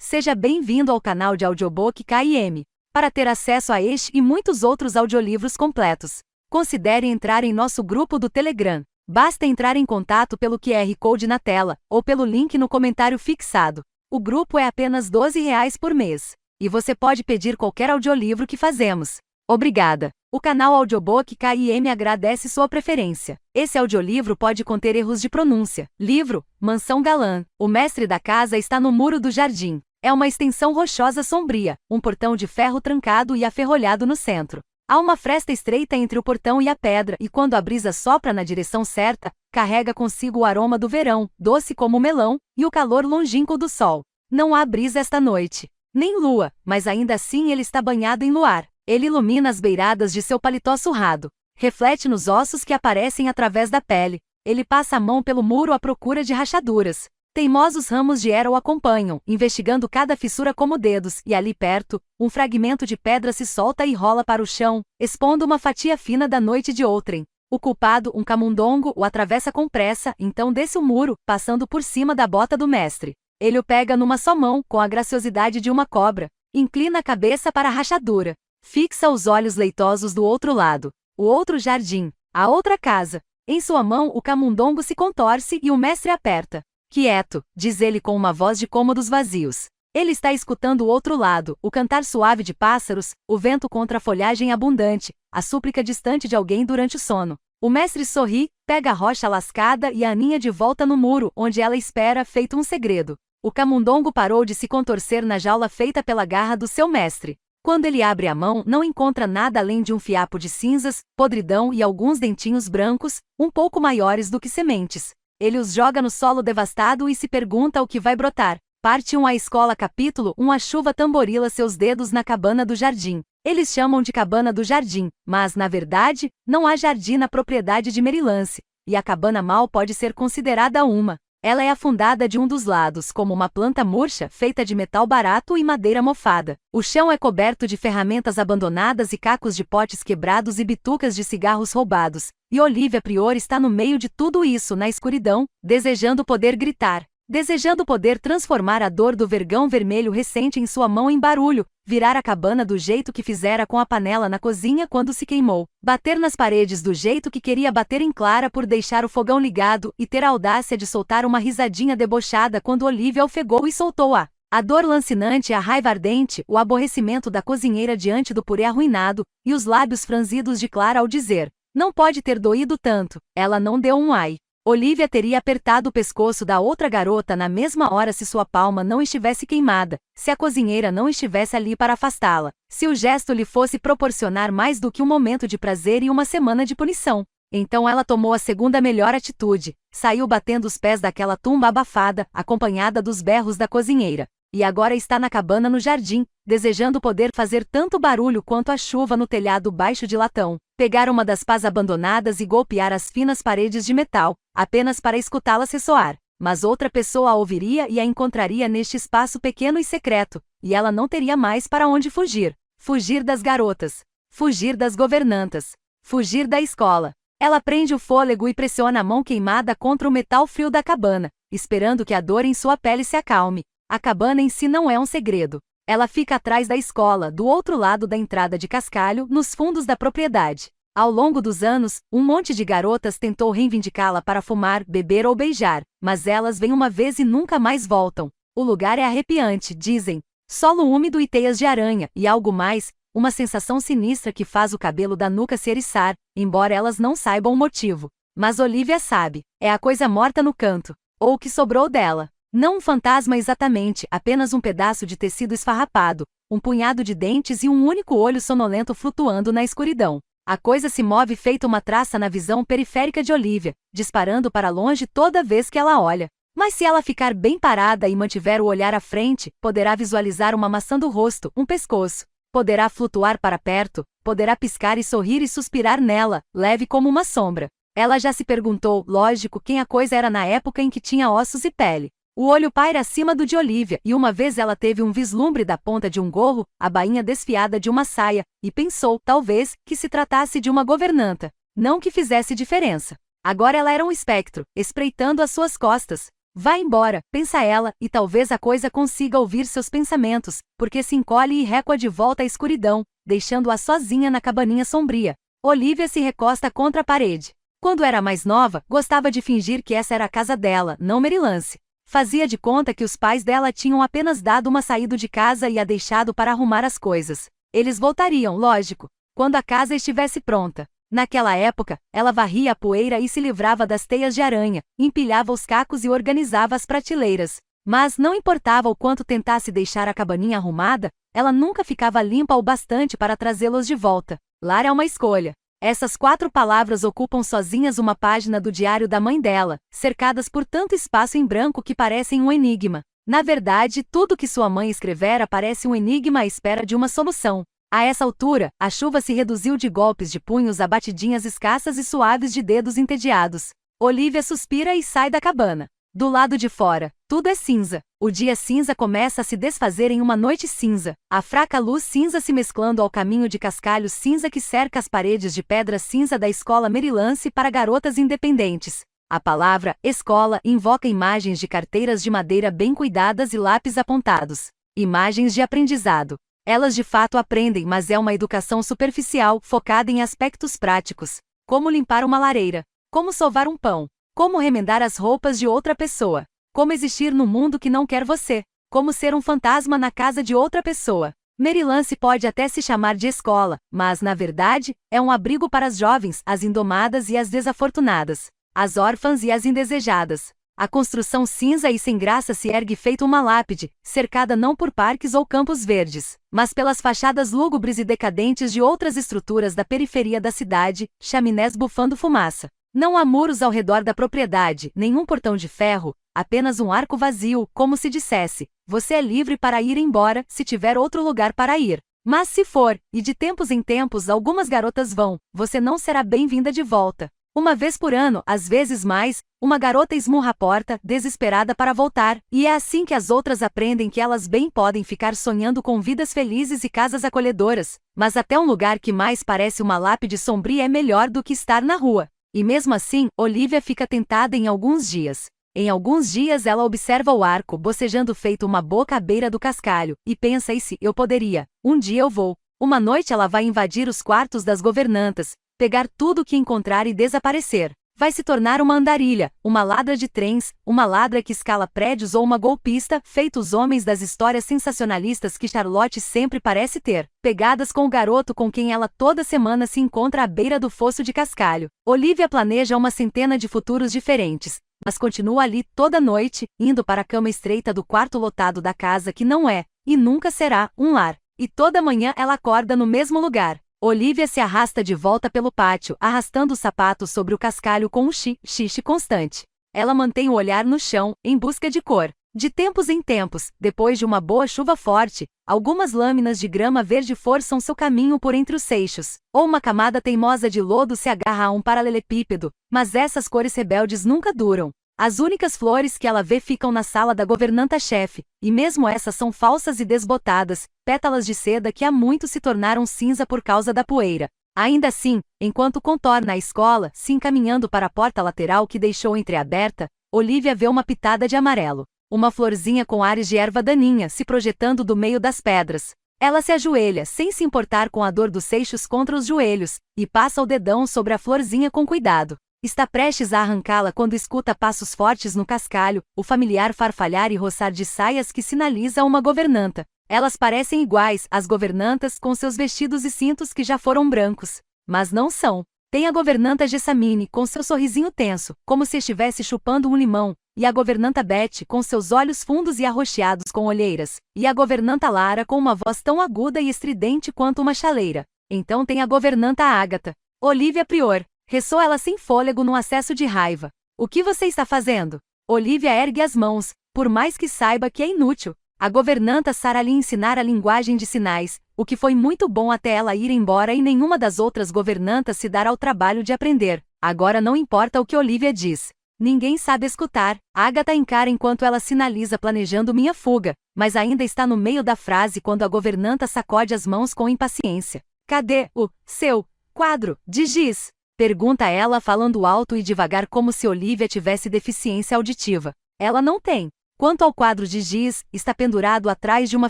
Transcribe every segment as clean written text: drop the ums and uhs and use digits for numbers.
Seja bem-vindo ao canal de audiobook KM. Para ter acesso a este e muitos outros audiolivros completos, considere entrar em nosso grupo do Telegram. Basta entrar em contato pelo QR Code na tela, ou pelo link no comentário fixado. O grupo é apenas R$ 12 por mês. E você pode pedir qualquer audiolivro que fazemos. Obrigada! O canal Audiobook KM agradece sua preferência. Esse audiolivro pode conter erros de pronúncia. Livro, Mansão Galã. O mestre da casa está no muro do jardim. É uma extensão rochosa sombria, um portão de ferro trancado e aferrolhado no centro. Há uma fresta estreita entre o portão e a pedra e quando a brisa sopra na direção certa, carrega consigo o aroma do verão, doce como o melão, e o calor longínquo do sol. Não há brisa esta noite. Nem lua, mas ainda assim ele está banhado em luar. Ele ilumina as beiradas de seu paletó surrado. Reflete nos ossos que aparecem através da pele. Ele passa a mão pelo muro à procura de rachaduras. Teimosos ramos de era o acompanham, investigando cada fissura como dedos, e ali perto, um fragmento de pedra se solta e rola para o chão, expondo uma fatia fina da noite de outrem. O culpado, um camundongo, o atravessa com pressa, então desce o muro, passando por cima da bota do mestre. Ele o pega numa só mão, com a graciosidade de uma cobra. Inclina a cabeça para a rachadura. Fixa os olhos leitosos do outro lado. O outro jardim. A outra casa. Em sua mão o camundongo se contorce e o mestre aperta. Quieto, diz ele com uma voz de cômodos vazios. Ele está escutando o outro lado, o cantar suave de pássaros, o vento contra a folhagem abundante, a súplica distante de alguém durante o sono. O mestre sorri, pega a rocha lascada e a aninha de volta no muro, onde ela espera, feito um segredo. O camundongo parou de se contorcer na jaula feita pela garra do seu mestre. Quando ele abre a mão, não encontra nada além de um fiapo de cinzas, podridão e alguns dentinhos brancos, um pouco maiores do que sementes. Ele os joga no solo devastado e se pergunta o que vai brotar. Parte 1 A escola capítulo 1 A chuva tamborila seus dedos na cabana do jardim. Eles chamam de cabana do jardim, mas, na verdade, não há jardim na propriedade de Merilance, e a cabana mal pode ser considerada uma. Ela é afundada de um dos lados como uma planta murcha feita de metal barato e madeira mofada. O chão é coberto de ferramentas abandonadas e cacos de potes quebrados e bitucas de cigarros roubados. E Olivia Prior está no meio de tudo isso na escuridão, desejando poder gritar. Desejando poder transformar a dor do vergão vermelho recente em sua mão em barulho, virar a cabana do jeito que fizera com a panela na cozinha quando se queimou, bater nas paredes do jeito que queria bater em Clara por deixar o fogão ligado e ter a audácia de soltar uma risadinha debochada quando Olivia ofegou e soltou-a. A dor lancinante, a raiva ardente, o aborrecimento da cozinheira diante do purê arruinado, e os lábios franzidos de Clara ao dizer: não pode ter doído tanto. Ela não deu um ai. Olivia teria apertado o pescoço da outra garota na mesma hora se sua palma não estivesse queimada, se a cozinheira não estivesse ali para afastá-la, se o gesto lhe fosse proporcionar mais do que um momento de prazer e uma semana de punição. Então ela tomou a segunda melhor atitude, saiu batendo os pés daquela tumba abafada, acompanhada dos berros da cozinheira. E agora está na cabana no jardim, desejando poder fazer tanto barulho quanto a chuva no telhado baixo de latão, pegar uma das pás abandonadas e golpear as finas paredes de metal, apenas para escutá-las ressoar. Mas outra pessoa a ouviria e a encontraria neste espaço pequeno e secreto, e ela não teria mais para onde fugir. Fugir das garotas. Fugir das governantas. Fugir da escola. Ela prende o fôlego e pressiona a mão queimada contra o metal frio da cabana, esperando que a dor em sua pele se acalme. A cabana em si não é um segredo. Ela fica atrás da escola, do outro lado da entrada de cascalho, nos fundos da propriedade. Ao longo dos anos, um monte de garotas tentou reivindicá-la para fumar, beber ou beijar, mas elas vêm uma vez e nunca mais voltam. O lugar é arrepiante, dizem. Solo úmido e teias de aranha, e algo mais, uma sensação sinistra que faz o cabelo da nuca se eriçar, embora elas não saibam o motivo. Mas Olivia sabe. É a coisa morta no canto. Ou o que sobrou dela. Não um fantasma exatamente, apenas um pedaço de tecido esfarrapado, um punhado de dentes e um único olho sonolento flutuando na escuridão. A coisa se move feito uma traça na visão periférica de Olivia, disparando para longe toda vez que ela olha. Mas se ela ficar bem parada e mantiver o olhar à frente, poderá visualizar uma maçã do rosto, um pescoço. Poderá flutuar para perto, poderá piscar e sorrir e suspirar nela, leve como uma sombra. Ela já se perguntou, lógico, quem a coisa era na época em que tinha ossos e pele. O olho paira acima do de Olivia, e uma vez ela teve um vislumbre da ponta de um gorro, a bainha desfiada de uma saia, e pensou, talvez, que se tratasse de uma governanta. Não que fizesse diferença. Agora ela era um espectro, espreitando às suas costas. Vá embora, pensa ela, e talvez a coisa consiga ouvir seus pensamentos, porque se encolhe e recua de volta à escuridão, deixando-a sozinha na cabaninha sombria. Olivia se recosta contra a parede. Quando era mais nova, gostava de fingir que essa era a casa dela, não Merylance. Fazia de conta que os pais dela tinham apenas dado uma saída de casa e a deixado para arrumar as coisas. Eles voltariam, lógico, quando a casa estivesse pronta. Naquela época, ela varria a poeira e se livrava das teias de aranha, empilhava os cacos e organizava as prateleiras. Mas não importava o quanto tentasse deixar a cabaninha arrumada, ela nunca ficava limpa o bastante para trazê-los de volta. Lar é uma escolha. Essas 4 palavras ocupam sozinhas uma página do diário da mãe dela, cercadas por tanto espaço em branco que parecem um enigma. Na verdade, tudo que sua mãe escrevera parece um enigma à espera de uma solução. A essa altura, a chuva se reduziu de golpes de punhos a batidinhas escassas e suaves de dedos entediados. Olivia suspira e sai da cabana. Do lado de fora, tudo é cinza. O dia cinza começa a se desfazer em uma noite cinza, a fraca luz cinza se mesclando ao caminho de cascalho cinza que cerca as paredes de pedra cinza da escola Merylance para garotas independentes. A palavra escola invoca imagens de carteiras de madeira bem cuidadas e lápis apontados. Imagens de aprendizado. Elas de fato aprendem, mas é uma educação superficial, focada em aspectos práticos. Como limpar uma lareira. Como sovar um pão. Como remendar as roupas de outra pessoa. Como existir no mundo que não quer você. Como ser um fantasma na casa de outra pessoa. Merylance pode até se chamar de escola, mas, na verdade, é um abrigo para as jovens, as indomadas e as desafortunadas. As órfãs e as indesejadas. A construção cinza e sem graça se ergue feito uma lápide, cercada não por parques ou campos verdes, mas pelas fachadas lúgubres e decadentes de outras estruturas da periferia da cidade, chaminés bufando fumaça. Não há muros ao redor da propriedade, nenhum portão de ferro, apenas um arco vazio, como se dissesse: você é livre para ir embora, se tiver outro lugar para ir. Mas se for, e de tempos em tempos algumas garotas vão, você não será bem-vinda de volta. Uma vez por ano, às vezes mais, uma garota esmurra a porta, desesperada para voltar, e é assim que as outras aprendem que elas bem podem ficar sonhando com vidas felizes e casas acolhedoras, mas até um lugar que mais parece uma lápide sombria é melhor do que estar na rua. E mesmo assim, Olivia fica tentada em alguns dias. Em alguns dias ela observa o arco bocejando feito uma boca à beira do cascalho, e pensa: e se eu poderia? Um dia eu vou. Uma noite ela vai invadir os quartos das governantas, pegar tudo o que encontrar e desaparecer. Vai se tornar uma andarilha, uma ladra de trens, uma ladra que escala prédios ou uma golpista, feito os homens das histórias sensacionalistas que Charlotte sempre parece ter, pegadas com o garoto com quem ela toda semana se encontra à beira do fosso de cascalho. Olivia planeja uma centena de futuros diferentes, mas continua ali toda noite, indo para a cama estreita do quarto lotado da casa que não é, e nunca será, um lar. E toda manhã ela acorda no mesmo lugar. Olivia se arrasta de volta pelo pátio, arrastando os sapatos sobre o cascalho com um xixi constante. Ela mantém o olhar no chão, em busca de cor. De tempos em tempos, depois de uma boa chuva forte, algumas lâminas de grama verde forçam seu caminho por entre os seixos, ou uma camada teimosa de lodo se agarra a um paralelepípedo, mas essas cores rebeldes nunca duram. As únicas flores que ela vê ficam na sala da governanta-chefe, e mesmo essas são falsas e desbotadas, pétalas de seda que há muito se tornaram cinza por causa da poeira. Ainda assim, enquanto contorna a escola, se encaminhando para a porta lateral que deixou entreaberta, Olivia vê uma pitada de amarelo. Uma florzinha com ares de erva daninha se projetando do meio das pedras. Ela se ajoelha, sem se importar com a dor dos seixos contra os joelhos, e passa o dedão sobre a florzinha com cuidado. Está prestes a arrancá-la quando escuta passos fortes no cascalho, o familiar farfalhar e roçar de saias que sinaliza uma governanta. Elas parecem iguais, as governantas, com seus vestidos e cintos que já foram brancos. Mas não são. Tem a governanta Jessamine, com seu sorrisinho tenso, como se estivesse chupando um limão, e a governanta Beth, com seus olhos fundos e arroxeados com olheiras, e a governanta Lara com uma voz tão aguda e estridente quanto uma chaleira. Então tem a governanta Agatha. Olivia Prior. Ressoa ela sem fôlego num acesso de raiva. O que você está fazendo? Olivia ergue as mãos, por mais que saiba que é inútil. A governanta Sarah lhe ensinara a linguagem de sinais, o que foi muito bom até ela ir embora e nenhuma das outras governantas se dar ao trabalho de aprender. Agora não importa o que Olivia diz. Ninguém sabe escutar. Agatha encara enquanto ela sinaliza planejando minha fuga, mas ainda está no meio da frase quando a governanta sacode as mãos com impaciência. Cadê o seu quadro de giz? Pergunta ela falando alto e devagar como se Olivia tivesse deficiência auditiva. Ela não tem. Quanto ao quadro de giz, está pendurado atrás de uma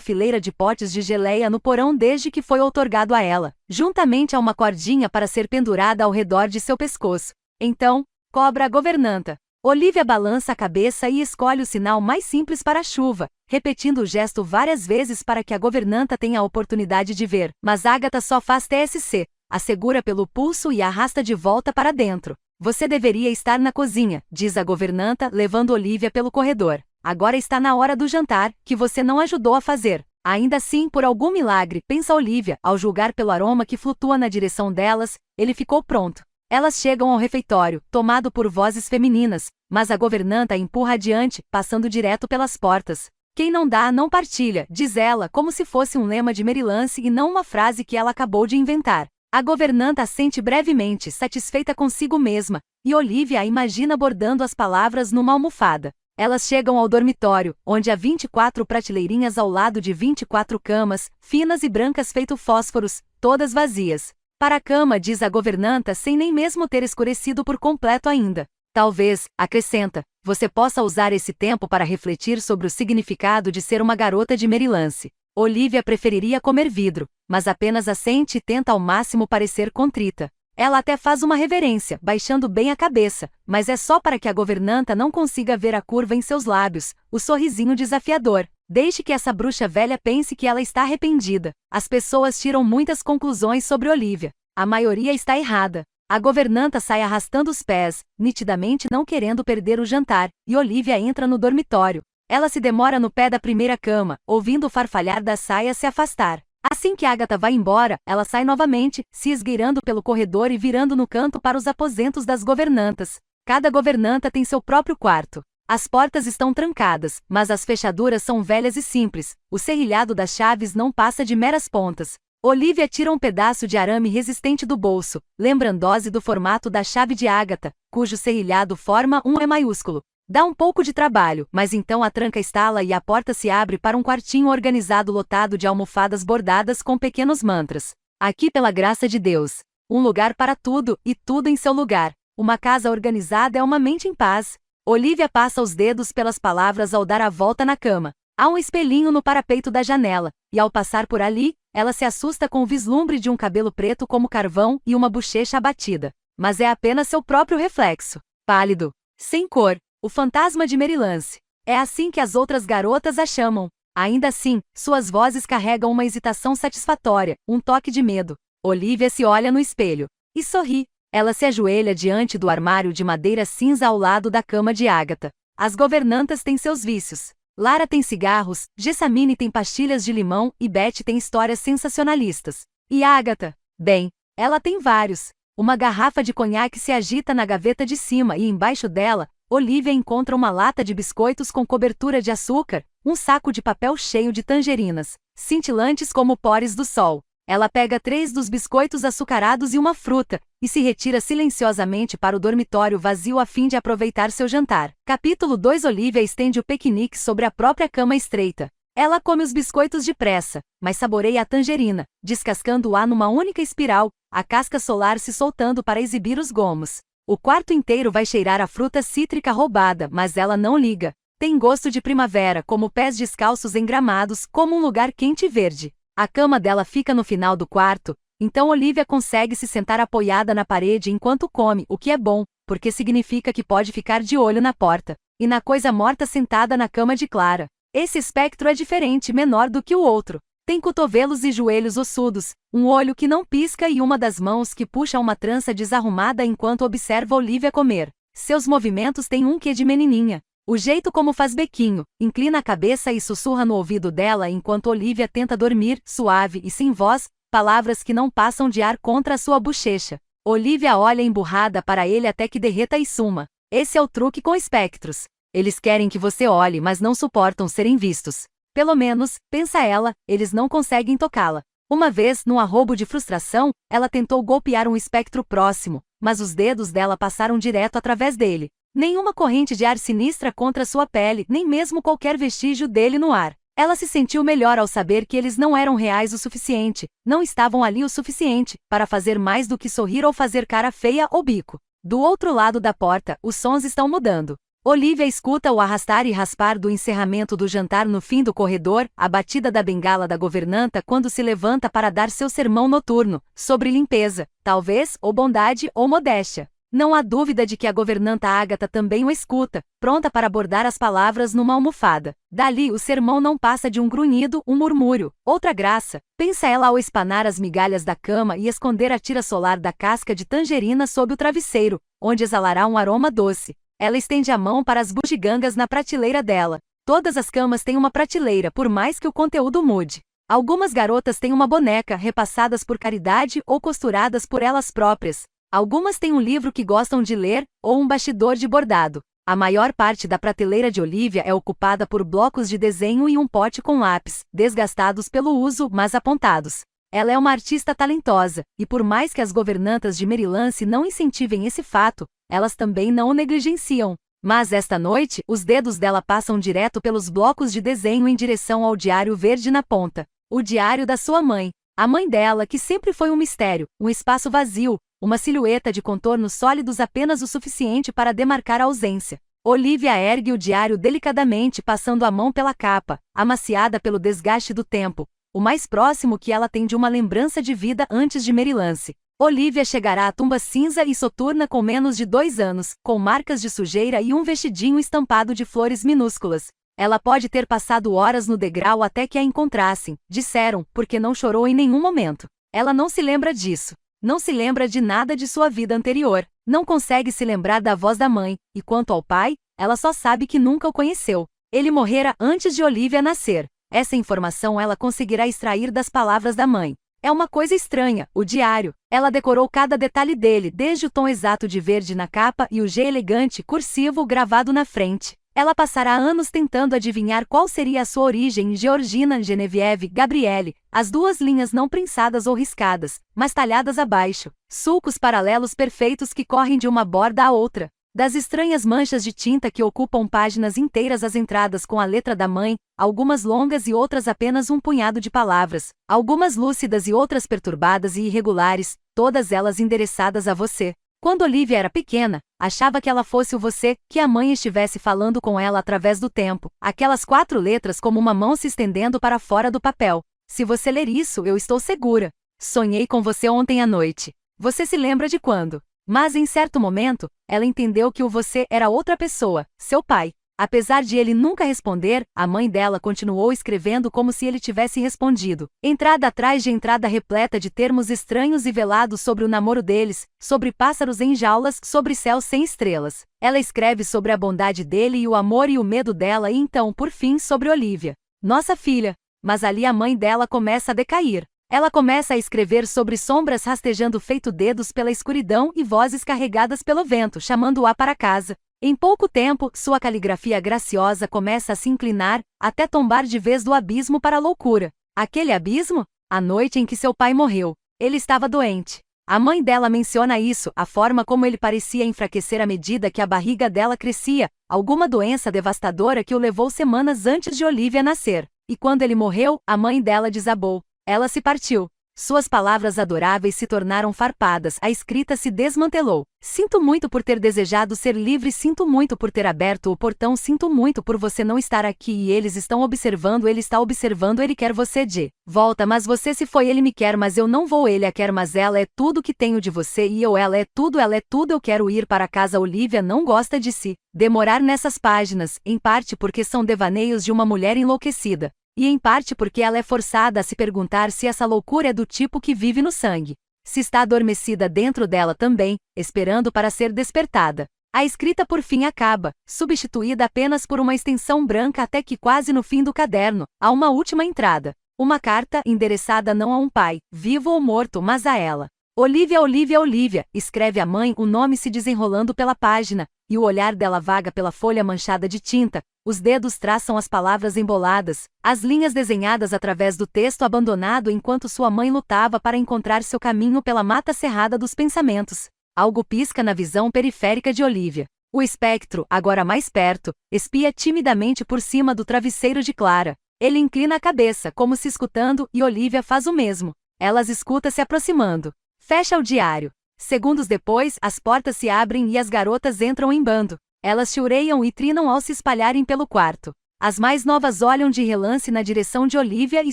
fileira de potes de geleia no porão desde que foi outorgado a ela, juntamente a uma cordinha para ser pendurada ao redor de seu pescoço. Então, cobra a governanta. Olivia balança a cabeça e escolhe o sinal mais simples para a chuva, repetindo o gesto várias vezes para que a governanta tenha a oportunidade de ver, mas Agatha só faz TSC, a segura pelo pulso e a arrasta de volta para dentro. Você deveria estar na cozinha, diz a governanta, levando Olivia pelo corredor. Agora está na hora do jantar, que você não ajudou a fazer. Ainda assim, por algum milagre, pensa Olivia, ao julgar pelo aroma que flutua na direção delas, ele ficou pronto. Elas chegam ao refeitório, tomado por vozes femininas, mas a governanta empurra adiante, passando direto pelas portas. Quem não dá, não partilha, diz ela, como se fosse um lema de Merylance e não uma frase que ela acabou de inventar. A governanta assente brevemente, satisfeita consigo mesma, e Olivia a imagina bordando as palavras numa almofada. Elas chegam ao dormitório, onde há 24 prateleirinhas ao lado de 24 camas, finas e brancas feito fósforos, todas vazias. Para a cama, diz a governanta sem nem mesmo ter escurecido por completo ainda. Talvez, acrescenta, você possa usar esse tempo para refletir sobre o significado de ser uma garota de Merylance. Olivia preferiria comer vidro, mas apenas assente e tenta ao máximo parecer contrita. Ela até faz uma reverência, baixando bem a cabeça, mas é só para que a governanta não consiga ver a curva em seus lábios, o sorrisinho desafiador. Deixe que essa bruxa velha pense que ela está arrependida. As pessoas tiram muitas conclusões sobre Olivia. A maioria está errada. A governanta sai arrastando os pés, nitidamente não querendo perder o jantar, e Olivia entra no dormitório. Ela se demora no pé da primeira cama, ouvindo o farfalhar da saia se afastar. Assim que Agatha vai embora, ela sai novamente, se esgueirando pelo corredor e virando no canto para os aposentos das governantas. Cada governanta tem seu próprio quarto. As portas estão trancadas, mas as fechaduras são velhas e simples. O serrilhado das chaves não passa de meras pontas. Olivia tira um pedaço de arame resistente do bolso, lembrando-se do formato da chave de Agatha, cujo serrilhado forma um E maiúsculo. Dá um pouco de trabalho, mas então a tranca estala e a porta se abre para um quartinho organizado lotado de almofadas bordadas com pequenos mantras. Aqui, pela graça de Deus. Um lugar para tudo, e tudo em seu lugar. Uma casa organizada é uma mente em paz. Olivia passa os dedos pelas palavras ao dar a volta na cama. Há um espelhinho no parapeito da janela, e ao passar por ali, ela se assusta com o vislumbre de um cabelo preto como carvão e uma bochecha abatida. Mas é apenas seu próprio reflexo. Pálido. Sem cor. O fantasma de Merylance. É assim que as outras garotas a chamam. Ainda assim, suas vozes carregam uma hesitação satisfatória, um toque de medo. Olivia se olha no espelho. E sorri. Ela se ajoelha diante do armário de madeira cinza ao lado da cama de Agatha. As governantas têm seus vícios. Lara tem cigarros, Jessamine tem pastilhas de limão e Betty tem histórias sensacionalistas. E Agatha? Bem, ela tem vários. Uma garrafa de conhaque se agita na gaveta de cima e embaixo dela, Olivia encontra uma lata de biscoitos com cobertura de açúcar, um saco de papel cheio de tangerinas, cintilantes como pores do sol. Ela pega 3 dos biscoitos açucarados e uma fruta, e se retira silenciosamente para o dormitório vazio a fim de aproveitar seu jantar. Capítulo 2. Olivia estende o piquenique sobre a própria cama estreita. Ela come os biscoitos depressa, mas saboreia a tangerina, descascando-a numa única espiral, a casca solar se soltando para exibir os gomos. O quarto inteiro vai cheirar a fruta cítrica roubada, mas ela não liga. Tem gosto de primavera, como pés descalços engramados, como um lugar quente e verde. A cama dela fica no final do quarto, então Olivia consegue se sentar apoiada na parede enquanto come, o que é bom, porque significa que pode ficar de olho na porta, e na coisa morta sentada na cama de Clara. Esse espectro é diferente, menor do que o outro. Tem cotovelos e joelhos ossudos, um olho que não pisca e uma das mãos que puxa uma trança desarrumada enquanto observa Olivia comer. Seus movimentos têm um quê de menininha. O jeito como faz bequinho, inclina a cabeça e sussurra no ouvido dela enquanto Olivia tenta dormir, suave e sem voz, palavras que não passam de ar contra a sua bochecha. Olivia olha emburrada para ele até que derreta e suma. Esse é o truque com espectros. Eles querem que você olhe, mas não suportam serem vistos. Pelo menos, pensa ela, eles não conseguem tocá-la. Uma vez, num arrobo de frustração, ela tentou golpear um espectro próximo, mas os dedos dela passaram direto através dele. Nenhuma corrente de ar sinistra contra sua pele, nem mesmo qualquer vestígio dele no ar. Ela se sentiu melhor ao saber que eles não eram reais o suficiente, não estavam ali o suficiente, para fazer mais do que sorrir ou fazer cara feia ou bico. Do outro lado da porta, os sons estão mudando. Olivia escuta o arrastar e raspar do encerramento do jantar no fim do corredor, a batida da bengala da governanta quando se levanta para dar seu sermão noturno, sobre limpeza, talvez, ou bondade ou modéstia. Não há dúvida de que a governanta Ágata também o escuta, pronta para bordar as palavras numa almofada. Dali o sermão não passa de um grunhido, um murmúrio. Outra graça, pensa ela ao espanar as migalhas da cama e esconder a tira solar da casca de tangerina sob o travesseiro, onde exalará um aroma doce. Ela estende a mão para as bugigangas na prateleira dela. Todas as camas têm uma prateleira, por mais que o conteúdo mude. Algumas garotas têm uma boneca, repassadas por caridade ou costuradas por elas próprias. Algumas têm um livro que gostam de ler, ou um bastidor de bordado. A maior parte da prateleira de Olivia é ocupada por blocos de desenho e um pote com lápis, desgastados pelo uso, mas apontados. Ela é uma artista talentosa, e por mais que as governantas de Merylance não incentivem esse fato, elas também não o negligenciam. Mas esta noite, os dedos dela passam direto pelos blocos de desenho em direção ao diário verde na ponta. O diário da sua mãe. A mãe dela, que sempre foi um mistério, um espaço vazio, uma silhueta de contornos sólidos apenas o suficiente para demarcar a ausência. Olivia ergue o diário delicadamente passando a mão pela capa, amaciada pelo desgaste do tempo, o mais próximo que ela tem de uma lembrança de vida antes de Merylance. Olivia chegará à tumba cinza e soturna com menos de 2 anos, com marcas de sujeira e um vestidinho estampado de flores minúsculas. Ela pode ter passado horas no degrau até que a encontrassem, disseram, porque não chorou em nenhum momento. Ela não se lembra disso. Não se lembra de nada de sua vida anterior. Não consegue se lembrar da voz da mãe, e quanto ao pai, ela só sabe que nunca o conheceu. Ele morrera antes de Olivia nascer. Essa informação ela conseguirá extrair das palavras da mãe. É uma coisa estranha, o diário. Ela decorou cada detalhe dele, desde o tom exato de verde na capa e o G elegante cursivo gravado na frente. Ela passará anos tentando adivinhar qual seria a sua origem: Georgina, Genevieve, Gabriele, as 2 linhas não prensadas ou riscadas, mas talhadas abaixo, sulcos paralelos perfeitos que correm de uma borda à outra. Das estranhas manchas de tinta que ocupam páginas inteiras as entradas com a letra da mãe, algumas longas e outras apenas um punhado de palavras, algumas lúcidas e outras perturbadas e irregulares, todas elas endereçadas a você. Quando Olivia era pequena, achava que ela fosse o você, que a mãe estivesse falando com ela através do tempo, aquelas 4 letras como uma mão se estendendo para fora do papel. Se você ler isso, eu estou segura. Sonhei com você ontem à noite. Você se lembra de quando? Mas em certo momento, ela entendeu que o você era outra pessoa, seu pai. Apesar de ele nunca responder, a mãe dela continuou escrevendo como se ele tivesse respondido. Entrada atrás de entrada repleta de termos estranhos e velados sobre o namoro deles, sobre pássaros em jaulas, sobre céus sem estrelas. Ela escreve sobre a bondade dele e o amor e o medo dela e então, por fim, sobre Olivia. Nossa filha. Mas ali a mãe dela começa a decair. Ela começa a escrever sobre sombras rastejando feito dedos pela escuridão e vozes carregadas pelo vento chamando-a para casa. Em pouco tempo, sua caligrafia graciosa começa a se inclinar, até tombar de vez do abismo para a loucura. Aquele abismo? A noite em que seu pai morreu. Ele estava doente. A mãe dela menciona isso, a forma como ele parecia enfraquecer à medida que a barriga dela crescia, alguma doença devastadora que o levou semanas antes de Olivia nascer. E quando ele morreu, a mãe dela desabou. Ela se partiu. Suas palavras adoráveis se tornaram farpadas, a escrita se desmantelou. Sinto muito por ter desejado ser livre, sinto muito por ter aberto o portão, sinto muito por você não estar aqui e eles estão observando, ele está observando, ele quer você de volta, mas você se foi, ele me quer, mas eu não vou, ele a quer, mas ela é tudo que tenho de você e ela é tudo, eu quero ir para casa. Olivia não gosta de se demorar nessas páginas, em parte porque são devaneios de uma mulher enlouquecida. E em parte porque ela é forçada a se perguntar se essa loucura é do tipo que vive no sangue. Se está adormecida dentro dela também, esperando para ser despertada. A escrita por fim acaba, substituída apenas por uma extensão branca até que quase no fim do caderno, há uma última entrada. Uma carta endereçada não a um pai, vivo ou morto, mas a ela. Olivia, Olivia, Olivia, escreve a mãe, o nome se desenrolando pela página, e o olhar dela vaga pela folha manchada de tinta. Os dedos traçam as palavras emboladas, as linhas desenhadas através do texto abandonado enquanto sua mãe lutava para encontrar seu caminho pela mata cerrada dos pensamentos. Algo pisca na visão periférica de Olivia. O espectro, agora mais perto, espia timidamente por cima do travesseiro de Clara. Ele inclina a cabeça, como se escutando, e Olivia faz o mesmo. Ela as escuta se aproximando. Fecha o diário. Segundos depois, as portas se abrem e as garotas entram em bando. Elas chiureiam e trinam ao se espalharem pelo quarto. As mais novas olham de relance na direção de Olivia e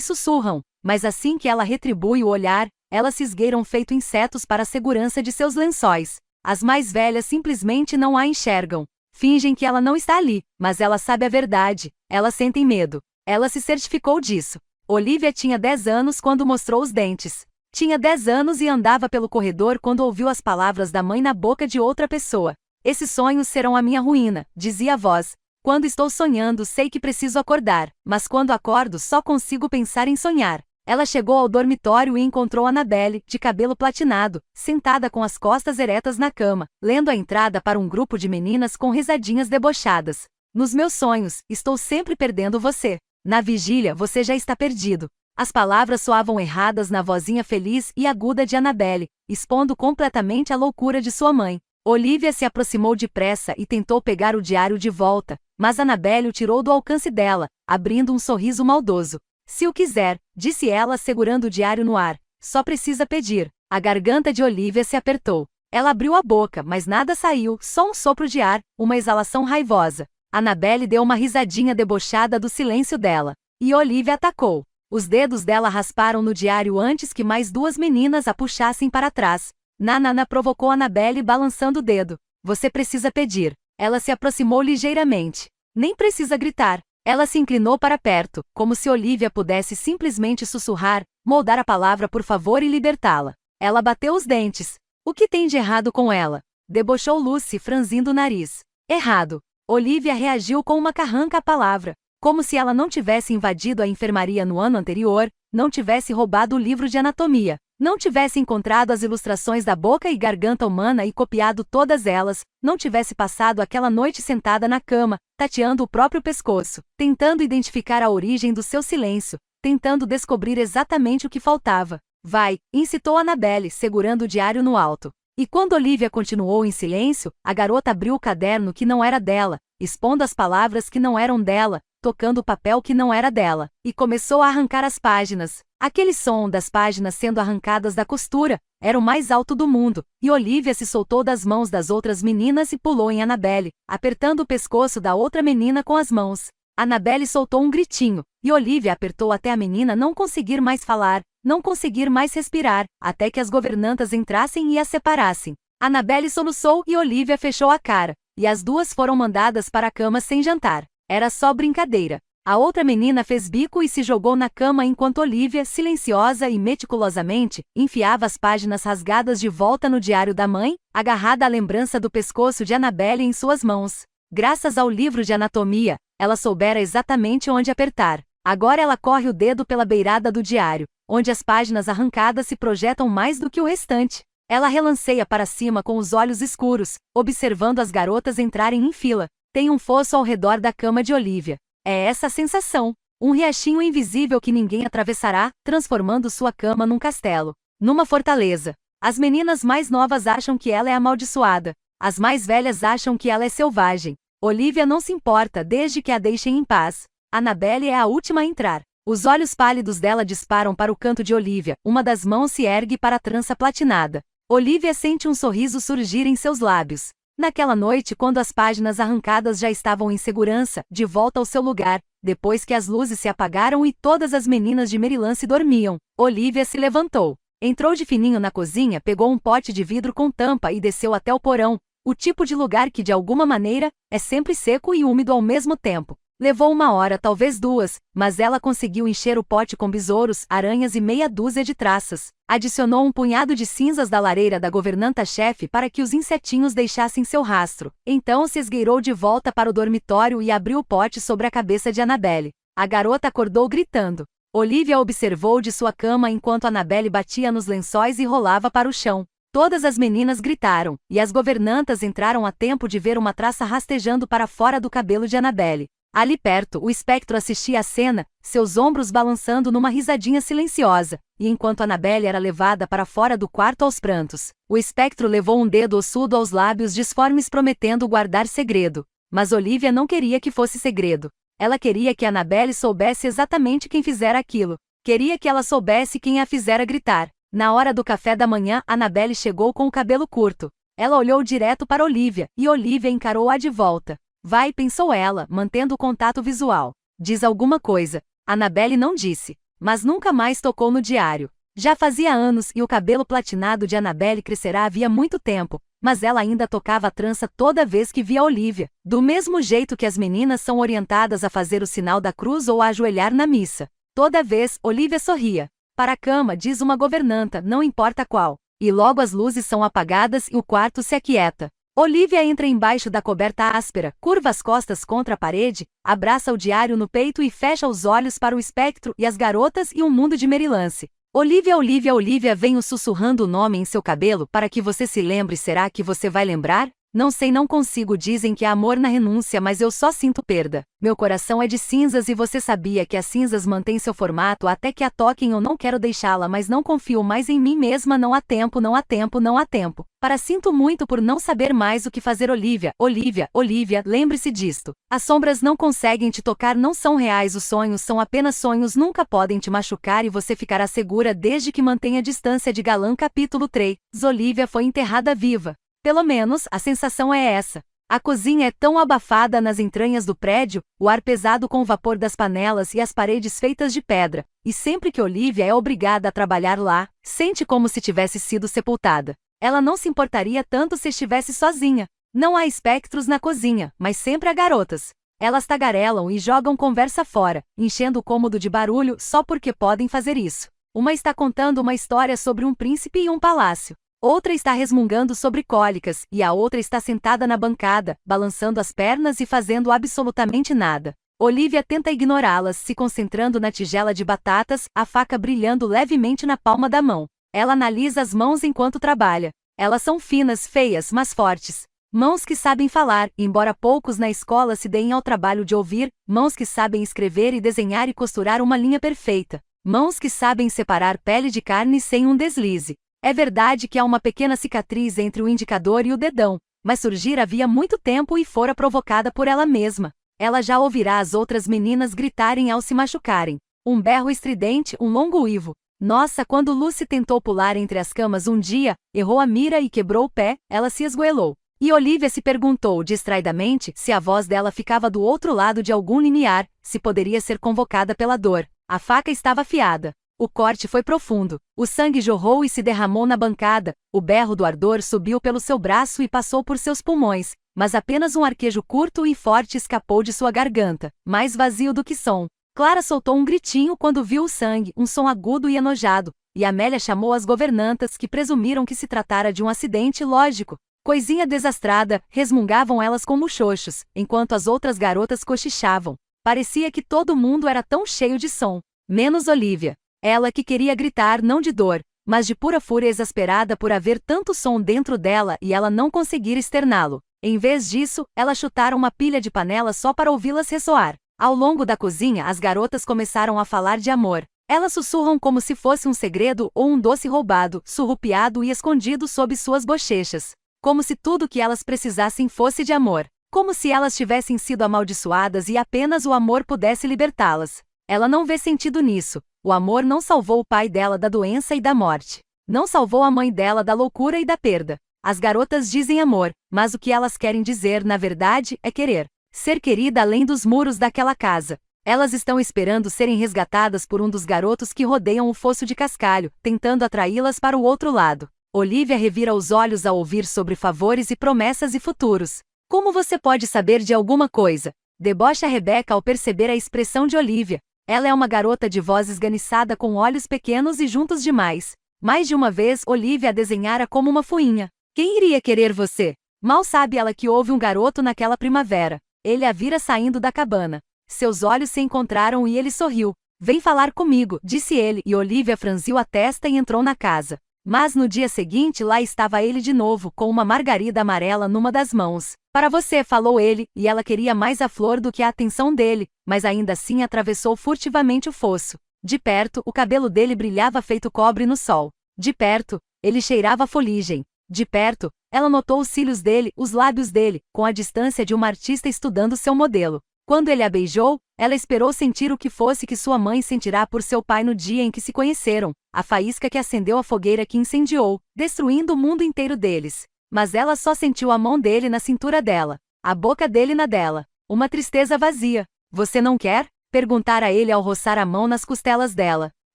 sussurram, mas assim que ela retribui o olhar, elas se esgueiram feito insetos para a segurança de seus lençóis. As mais velhas simplesmente não a enxergam. Fingem que ela não está ali, mas ela sabe a verdade. Elas sentem medo. Ela se certificou disso. Olivia tinha 10 anos quando mostrou os dentes. Tinha 10 anos e andava pelo corredor quando ouviu as palavras da mãe na boca de outra pessoa. Esses sonhos serão a minha ruína, dizia a voz. Quando estou sonhando sei que preciso acordar, mas quando acordo só consigo pensar em sonhar. Ela chegou ao dormitório e encontrou Annabelle, de cabelo platinado, sentada com as costas eretas na cama, lendo a entrada para um grupo de meninas com risadinhas debochadas. Nos meus sonhos, estou sempre perdendo você. Na vigília você já está perdido. As palavras soavam erradas na vozinha feliz e aguda de Annabelle, expondo completamente a loucura de sua mãe. Olivia se aproximou depressa e tentou pegar o diário de volta, mas Annabelle o tirou do alcance dela, abrindo um sorriso maldoso. Se o quiser, disse ela segurando o diário no ar, só precisa pedir. A garganta de Olivia se apertou. Ela abriu a boca, mas nada saiu, só um sopro de ar, uma exalação raivosa. Annabelle deu uma risadinha debochada do silêncio dela. E Olivia atacou. Os dedos dela rasparam no diário antes que mais 2 meninas a puxassem para trás. Nanana provocou Annabelle balançando o dedo. Você precisa pedir. Ela se aproximou ligeiramente. Nem precisa gritar. Ela se inclinou para perto, como se Olivia pudesse simplesmente sussurrar, moldar a palavra por favor e libertá-la. Ela bateu os dentes. O que tem de errado com ela? Debochou Lucy, franzindo o nariz. Errado. Olivia reagiu com uma carranca à palavra, como se ela não tivesse invadido a enfermaria no ano anterior, não tivesse roubado o livro de anatomia, não tivesse encontrado as ilustrações da boca e garganta humana e copiado todas elas, não tivesse passado aquela noite sentada na cama, tateando o próprio pescoço, tentando identificar a origem do seu silêncio, tentando descobrir exatamente o que faltava. Vai, incitou Annabelle, segurando o diário no alto. E quando Olivia continuou em silêncio, a garota abriu o caderno que não era dela, expondo as palavras que não eram dela, tocando o papel que não era dela, e começou a arrancar as páginas. Aquele som das páginas sendo arrancadas da costura era o mais alto do mundo, e Olivia se soltou das mãos das outras meninas e pulou em Annabelle, apertando o pescoço da outra menina com as mãos. Annabelle soltou um gritinho, e Olivia apertou até a menina não conseguir mais falar, não conseguir mais respirar, até que as governantas entrassem e a separassem. Annabelle soluçou e Olivia fechou a cara, e as duas foram mandadas para a cama sem jantar. Era só brincadeira. A outra menina fez bico e se jogou na cama enquanto Olivia, silenciosa e meticulosamente, enfiava as páginas rasgadas de volta no diário da mãe, agarrada à lembrança do pescoço de Annabelle em suas mãos. Graças ao livro de anatomia, ela soubera exatamente onde apertar. Agora ela corre o dedo pela beirada do diário, onde as páginas arrancadas se projetam mais do que o restante. Ela relanceia para cima com os olhos escuros, observando as garotas entrarem em fila. Tem um fosso ao redor da cama de Olivia. É essa a sensação. Um riachinho invisível que ninguém atravessará, transformando sua cama num castelo. Numa fortaleza. As meninas mais novas acham que ela é amaldiçoada. As mais velhas acham que ela é selvagem. Olivia não se importa desde que a deixem em paz. Annabelle é a última a entrar. Os olhos pálidos dela disparam para o canto de Olivia. Uma das mãos se ergue para a trança platinada. Olivia sente um sorriso surgir em seus lábios. Naquela noite, quando as páginas arrancadas já estavam em segurança, de volta ao seu lugar, depois que as luzes se apagaram e todas as meninas de Maryland dormiam, Olivia se levantou. Entrou de fininho na cozinha, pegou um pote de vidro com tampa e desceu até o porão, o tipo de lugar que de alguma maneira, é sempre seco e úmido ao mesmo tempo. Levou 1 hora, talvez 2, mas ela conseguiu encher o pote com besouros, aranhas e meia dúzia de traças. Adicionou um punhado de cinzas da lareira da governanta-chefe para que os insetinhos deixassem seu rastro. Então se esgueirou de volta para o dormitório e abriu o pote sobre a cabeça de Annabelle. A garota acordou gritando. Olivia observou de sua cama enquanto Annabelle batia nos lençóis e rolava para o chão. Todas as meninas gritaram, e as governantas entraram a tempo de ver uma traça rastejando para fora do cabelo de Annabelle. Ali perto, o espectro assistia à cena, seus ombros balançando numa risadinha silenciosa, e enquanto Annabelle era levada para fora do quarto aos prantos, o espectro levou um dedo ossudo aos lábios disformes prometendo guardar segredo. Mas Olivia não queria que fosse segredo. Ela queria que Annabelle soubesse exatamente quem fizera aquilo. Queria que ela soubesse quem a fizera gritar. Na hora do café da manhã, Annabelle chegou com o cabelo curto. Ela olhou direto para Olivia, e Olivia encarou-a de volta. Vai, pensou ela, mantendo o contato visual. Diz alguma coisa. Annabelle não disse, mas nunca mais tocou no diário. Já fazia anos e o cabelo platinado de Annabelle crescerá havia muito tempo, mas ela ainda tocava a trança toda vez que via Olivia, do mesmo jeito que as meninas são orientadas a fazer o sinal da cruz ou a ajoelhar na missa. Toda vez, Olivia sorria. Para a cama, diz uma governanta, não importa qual. E logo as luzes são apagadas e o quarto se aquieta. Olivia entra embaixo da coberta áspera, curva as costas contra a parede, abraça o diário no peito e fecha os olhos para o espectro e as garotas e um mundo de Merylance. Olivia, Olivia, Olivia, venho sussurrando o nome em seu cabelo para que você se lembre. Será que você vai lembrar? Não sei, não consigo. Dizem que há amor na renúncia, mas eu só sinto perda. Meu coração é de cinzas e você sabia que as cinzas mantêm seu formato até que a toquem. Eu não quero deixá-la, mas não confio mais em mim mesma. Não há tempo, não há tempo, não há tempo. Sinto muito por não saber mais o que fazer. Olivia, Olivia, Olivia, lembre-se disto. As sombras não conseguem te tocar, não são reais. Os sonhos são apenas sonhos, nunca podem te machucar e você ficará segura desde que mantenha distância de galã. Capítulo 3. Olivia foi enterrada viva. Pelo menos, a sensação é essa. A cozinha é tão abafada nas entranhas do prédio, o ar pesado com o vapor das panelas e as paredes feitas de pedra, e sempre que Olivia é obrigada a trabalhar lá, sente como se tivesse sido sepultada. Ela não se importaria tanto se estivesse sozinha. Não há espectros na cozinha, mas sempre há garotas. Elas tagarelam e jogam conversa fora, enchendo o cômodo de barulho só porque podem fazer isso. Uma está contando uma história sobre um príncipe e um palácio. Outra está resmungando sobre cólicas, e a outra está sentada na bancada, balançando as pernas e fazendo absolutamente nada. Olivia tenta ignorá-las, se concentrando na tigela de batatas, a faca brilhando levemente na palma da mão. Ela analisa as mãos enquanto trabalha. Elas são finas, feias, mas fortes. Mãos que sabem falar, embora poucos na escola se deem ao trabalho de ouvir, mãos que sabem escrever e desenhar e costurar uma linha perfeita. Mãos que sabem separar pele de carne sem um deslize. É verdade que há uma pequena cicatriz entre o indicador e o dedão, mas surgir havia muito tempo e fora provocada por ela mesma. Ela já ouvirá as outras meninas gritarem ao se machucarem. Um berro estridente, um longo uivo. Nossa, quando Lucy tentou pular entre as camas um dia, errou a mira e quebrou o pé, ela se esgoelou. E Olivia se perguntou distraidamente se a voz dela ficava do outro lado de algum limiar, se poderia ser convocada pela dor. A faca estava afiada. O corte foi profundo. O sangue jorrou e se derramou na bancada. O berro do ardor subiu pelo seu braço e passou por seus pulmões, mas apenas um arquejo curto e forte escapou de sua garganta, mais vazio do que som. Clara soltou um gritinho quando viu o sangue, um som agudo e enojado, e Amélia chamou as governantas, que presumiram que se tratara de um acidente lógico. Coisinha desastrada, resmungavam elas com muxoxos, enquanto as outras garotas cochichavam. Parecia que todo mundo era tão cheio de som, menos Olivia. Ela que queria gritar não de dor, mas de pura fúria, exasperada por haver tanto som dentro dela e ela não conseguir externá-lo. Em vez disso, ela chutara uma pilha de panelas só para ouvi-las ressoar. Ao longo da cozinha, as garotas começaram a falar de amor. Elas sussurram como se fosse um segredo ou um doce roubado, surrupiado e escondido sob suas bochechas. Como se tudo que elas precisassem fosse de amor. Como se elas tivessem sido amaldiçoadas e apenas o amor pudesse libertá-las. Ela não vê sentido nisso. O amor não salvou o pai dela da doença e da morte. Não salvou a mãe dela da loucura e da perda. As garotas dizem amor, mas o que elas querem dizer, na verdade, é querer. Ser querida além dos muros daquela casa. Elas estão esperando serem resgatadas por um dos garotos que rodeiam o fosso de cascalho, tentando atraí-las para o outro lado. Olivia revira os olhos ao ouvir sobre favores e promessas e futuros. Como você pode saber de alguma coisa? Debocha Rebecca ao perceber a expressão de Olivia. Ela é uma garota de voz esganiçada com olhos pequenos e juntos demais. Mais de uma vez, Olivia a desenhara como uma fuinha. Quem iria querer você? Mal sabe ela que houve um garoto naquela primavera. Ele a vira saindo da cabana. Seus olhos se encontraram e ele sorriu. Vem falar comigo, disse ele, e Olivia franziu a testa e entrou na casa. Mas no dia seguinte lá estava ele de novo, com uma margarida amarela numa das mãos. Para você, falou ele, e ela queria mais a flor do que a atenção dele, mas ainda assim atravessou furtivamente o fosso. De perto, o cabelo dele brilhava feito cobre no sol. De perto, ele cheirava a foligem. De perto, ela notou os cílios dele, os lábios dele, com a distância de uma artista estudando seu modelo. Quando ele a beijou, ela esperou sentir o que fosse que sua mãe sentirá por seu pai no dia em que se conheceram, a faísca que acendeu a fogueira que incendiou, destruindo o mundo inteiro deles. Mas ela só sentiu a mão dele na cintura dela, a boca dele na dela. Uma tristeza vazia. Você não quer? Perguntara ele ao roçar a mão nas costelas dela.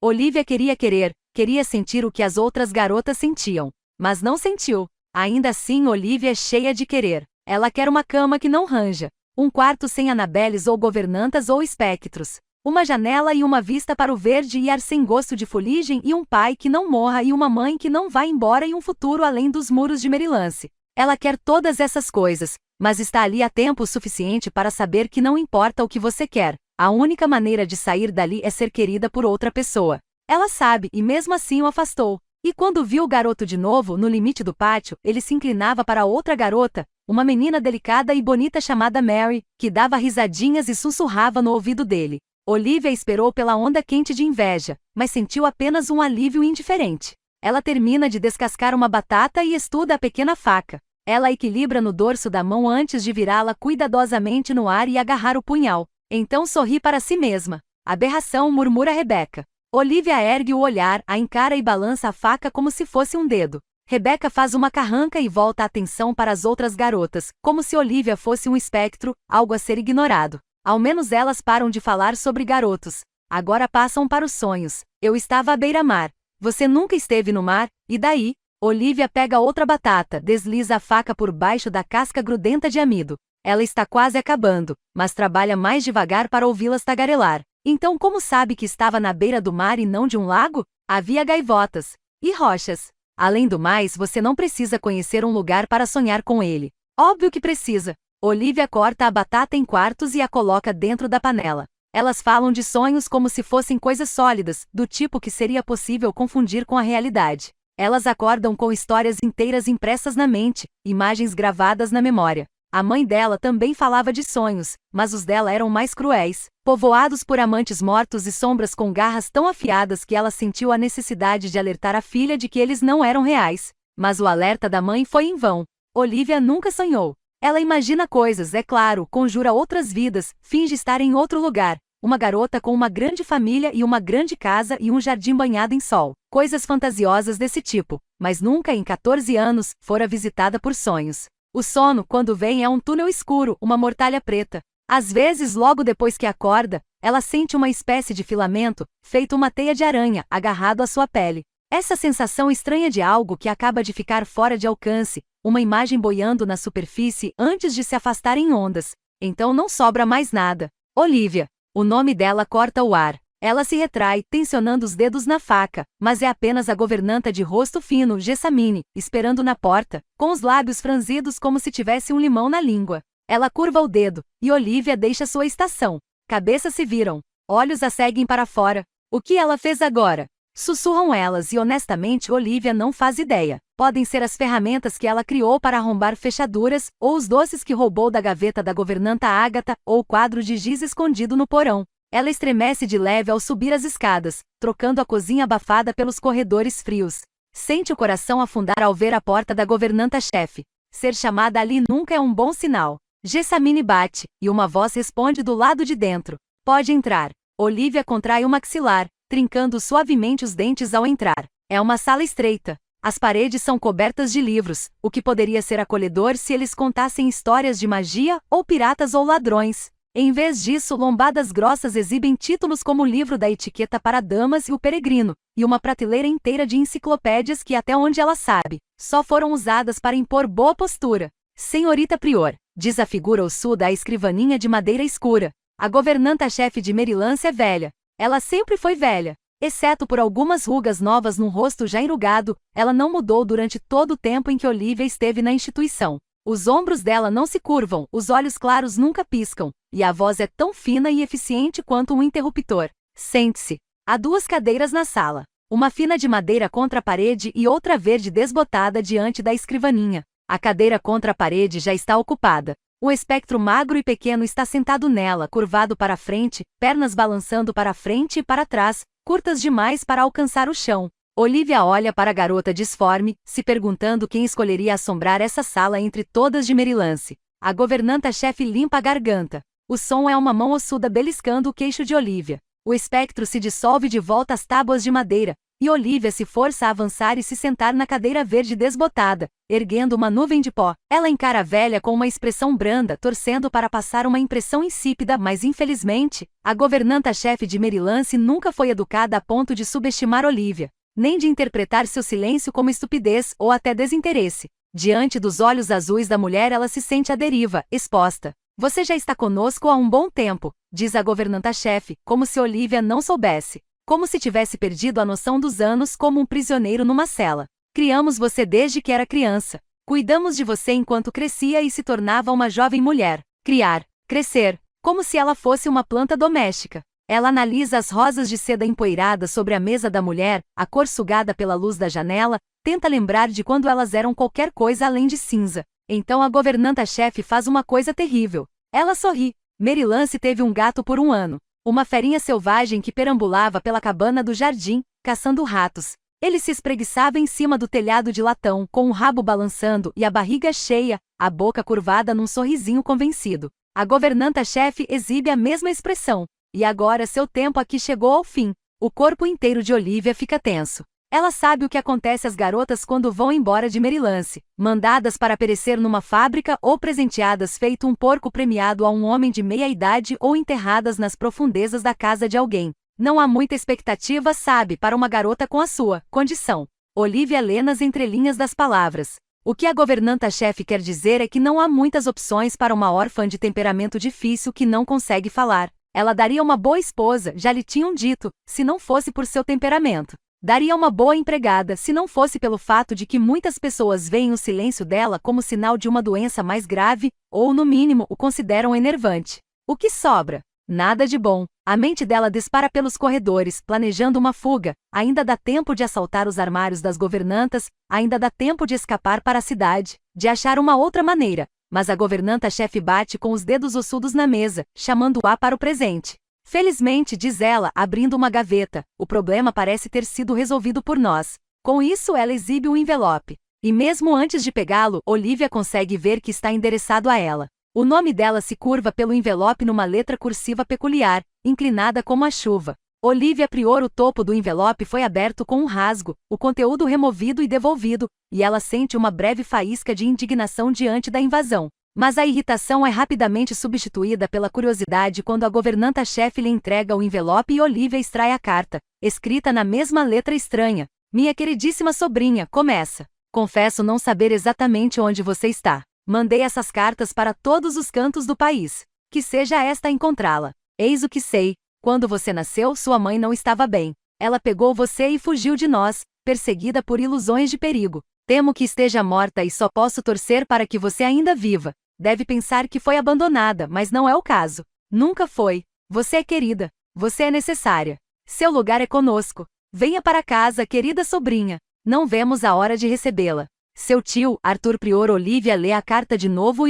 Olivia queria sentir o que as outras garotas sentiam. Mas não sentiu. Ainda assim, Olivia é cheia de querer. Ela quer uma cama que não ranja. Um quarto sem Annabelles ou governantas ou espectros. Uma janela e uma vista para o verde e ar sem gosto de fuligem e um pai que não morra e uma mãe que não vá embora e um futuro além dos muros de Merylance. Ela quer todas essas coisas, mas está ali há tempo suficiente para saber que não importa o que você quer. A única maneira de sair dali é ser querida por outra pessoa. Ela sabe e mesmo assim o afastou. E quando viu o garoto de novo, no limite do pátio, ele se inclinava para outra garota, uma menina delicada e bonita chamada Mary, que dava risadinhas e sussurrava no ouvido dele. Olivia esperou pela onda quente de inveja, mas sentiu apenas um alívio indiferente. Ela termina de descascar uma batata e estuda a pequena faca. Ela equilibra no dorso da mão antes de virá-la cuidadosamente no ar e agarrar o punhal. Então sorri para si mesma. Aberração, murmura Rebecca. Olivia ergue o olhar, a encara e balança a faca como se fosse um dedo. Rebecca faz uma carranca e volta a atenção para as outras garotas, como se Olivia fosse um espectro, algo a ser ignorado. Ao menos elas param de falar sobre garotos. Agora passam para os sonhos. Eu estava à beira-mar. Você nunca esteve no mar? E daí? Olivia pega outra batata, desliza a faca por baixo da casca grudenta de amido. Ela está quase acabando, mas trabalha mais devagar para ouvi-las tagarelar. Então como sabe que estava na beira do mar e não de um lago? Havia gaivotas. E rochas. Além do mais, você não precisa conhecer um lugar para sonhar com ele. Óbvio que precisa. Olivia corta a batata em quartos e a coloca dentro da panela. Elas falam de sonhos como se fossem coisas sólidas, do tipo que seria possível confundir com a realidade. Elas acordam com histórias inteiras impressas na mente, imagens gravadas na memória. A mãe dela também falava de sonhos, mas os dela eram mais cruéis, povoados por amantes mortos e sombras com garras tão afiadas que ela sentiu a necessidade de alertar a filha de que eles não eram reais. Mas o alerta da mãe foi em vão. Olivia nunca sonhou. Ela imagina coisas, é claro, conjura outras vidas, finge estar em outro lugar. Uma garota com uma grande família e uma grande casa e um jardim banhado em sol. Coisas fantasiosas desse tipo, mas nunca em 14 anos fora visitada por sonhos. O sono, quando vem, é um túnel escuro, uma mortalha preta. Às vezes, logo depois que acorda, ela sente uma espécie de filamento, feito uma teia de aranha, agarrado à sua pele. Essa sensação estranha de algo que acaba de ficar fora de alcance, uma imagem boiando na superfície antes de se afastar em ondas. Então não sobra mais nada. Olivia. O nome dela corta o ar. Ela se retrai, tensionando os dedos na faca, mas é apenas a governanta de rosto fino, Jessamine, esperando na porta, com os lábios franzidos como se tivesse um limão na língua. Ela curva o dedo, e Olivia deixa sua estação. Cabeças se viram. Olhos a seguem para fora. O que ela fez agora? Sussurram elas e honestamente Olivia não faz ideia. Podem ser as ferramentas que ela criou para arrombar fechaduras, ou os doces que roubou da gaveta da governanta Agatha, ou o quadro de giz escondido no porão. Ela estremece de leve ao subir as escadas, trocando a cozinha abafada pelos corredores frios. Sente o coração afundar ao ver a porta da governanta-chefe. Ser chamada ali nunca é um bom sinal. Jessamine bate, e uma voz responde do lado de dentro. Pode entrar. Olivia contrai o maxilar, trincando suavemente os dentes ao entrar. É uma sala estreita. As paredes são cobertas de livros, o que poderia ser acolhedor se eles contassem histórias de magia, ou piratas ou ladrões. Em vez disso, lombadas grossas exibem títulos como o livro da etiqueta para damas e o peregrino, e uma prateleira inteira de enciclopédias que, até onde ela sabe, só foram usadas para impor boa postura. Senhorita Prior, diz a figura ossuda à escrivaninha de madeira escura. A governanta-chefe de Merylance é velha. Ela sempre foi velha. Exceto por algumas rugas novas num rosto já enrugado, ela não mudou durante todo o tempo em que Olivia esteve na instituição. Os ombros dela não se curvam, os olhos claros nunca piscam, e a voz é tão fina e eficiente quanto um interruptor. Sente-se. Há 2 cadeiras na sala. Uma fina de madeira contra a parede e outra verde desbotada diante da escrivaninha. A cadeira contra a parede já está ocupada. Um espectro magro e pequeno está sentado nela, curvado para a frente, pernas balançando para a frente e para trás, curtas demais para alcançar o chão. Olivia olha para a garota disforme, se perguntando quem escolheria assombrar essa sala entre todas de Merylance. A governanta-chefe limpa a garganta. O som é uma mão ossuda beliscando o queixo de Olivia. O espectro se dissolve de volta às tábuas de madeira, e Olivia se força a avançar e se sentar na cadeira verde desbotada, erguendo uma nuvem de pó. Ela encara a velha com uma expressão branda, torcendo para passar uma impressão insípida, mas infelizmente, a governanta-chefe de Merylance nunca foi educada a ponto de subestimar Olivia, nem de interpretar seu silêncio como estupidez ou até desinteresse. Diante dos olhos azuis da mulher, ela se sente à deriva, exposta. Você já está conosco há um bom tempo, diz a governanta-chefe, como se Olivia não soubesse. Como se tivesse perdido a noção dos anos, como um prisioneiro numa cela. Criamos você desde que era criança. Cuidamos de você enquanto crescia e se tornava uma jovem mulher. Criar, crescer, como se ela fosse uma planta doméstica. Ela analisa as rosas de seda empoeiradas sobre a mesa da mulher, a cor sugada pela luz da janela, tenta lembrar de quando elas eram qualquer coisa além de cinza. Então a governanta-chefe faz uma coisa terrível. Ela sorri. Merylance teve um gato por um ano. Uma ferinha selvagem que perambulava pela cabana do jardim, caçando ratos. Ele se espreguiçava em cima do telhado de latão, com o rabo balançando e a barriga cheia, a boca curvada num sorrisinho convencido. A governanta-chefe exibe a mesma expressão. E agora seu tempo aqui chegou ao fim. O corpo inteiro de Olivia fica tenso. Ela sabe o que acontece às garotas quando vão embora de Merylance, mandadas para perecer numa fábrica ou presenteadas feito um porco premiado a um homem de meia-idade ou enterradas nas profundezas da casa de alguém. Não há muita expectativa, sabe, para uma garota com a sua condição. Olivia lê nas entrelinhas das palavras. O que a governanta-chefe quer dizer é que não há muitas opções para uma órfã de temperamento difícil que não consegue falar. Ela daria uma boa esposa, já lhe tinham dito, se não fosse por seu temperamento. Daria uma boa empregada se não fosse pelo fato de que muitas pessoas veem o silêncio dela como sinal de uma doença mais grave, ou no mínimo o consideram enervante. O que sobra? Nada de bom. A mente dela dispara pelos corredores, planejando uma fuga. Ainda dá tempo de assaltar os armários das governantas, ainda dá tempo de escapar para a cidade, de achar uma outra maneira. Mas a governanta-chefe bate com os dedos ossudos na mesa, chamando-a para o presente. Felizmente, diz ela, abrindo uma gaveta, o problema parece ter sido resolvido por nós. Com isso, ela exibe o envelope. E mesmo antes de pegá-lo, Olivia consegue ver que está endereçado a ela. O nome dela se curva pelo envelope numa letra cursiva peculiar, inclinada como a chuva. Olivia Prior. O topo do envelope foi aberto com um rasgo, o conteúdo removido e devolvido, e ela sente uma breve faísca de indignação diante da invasão. Mas a irritação é rapidamente substituída pela curiosidade quando a governanta-chefe lhe entrega o envelope e Olivia extrai a carta, escrita na mesma letra estranha. Minha queridíssima sobrinha, começa. Confesso não saber exatamente onde você está. Mandei essas cartas para todos os cantos do país. Que seja esta a encontrá-la. Eis o que sei. Quando você nasceu, sua mãe não estava bem. Ela pegou você e fugiu de nós, perseguida por ilusões de perigo. Temo que esteja morta e só posso torcer para que você ainda viva. Deve pensar que foi abandonada, mas não é o caso. Nunca foi. Você é querida. Você é necessária. Seu lugar é conosco. Venha para casa, querida sobrinha. Não vemos a hora de recebê-la. Seu tio, Arthur Prior. Olivia lê a carta de novo,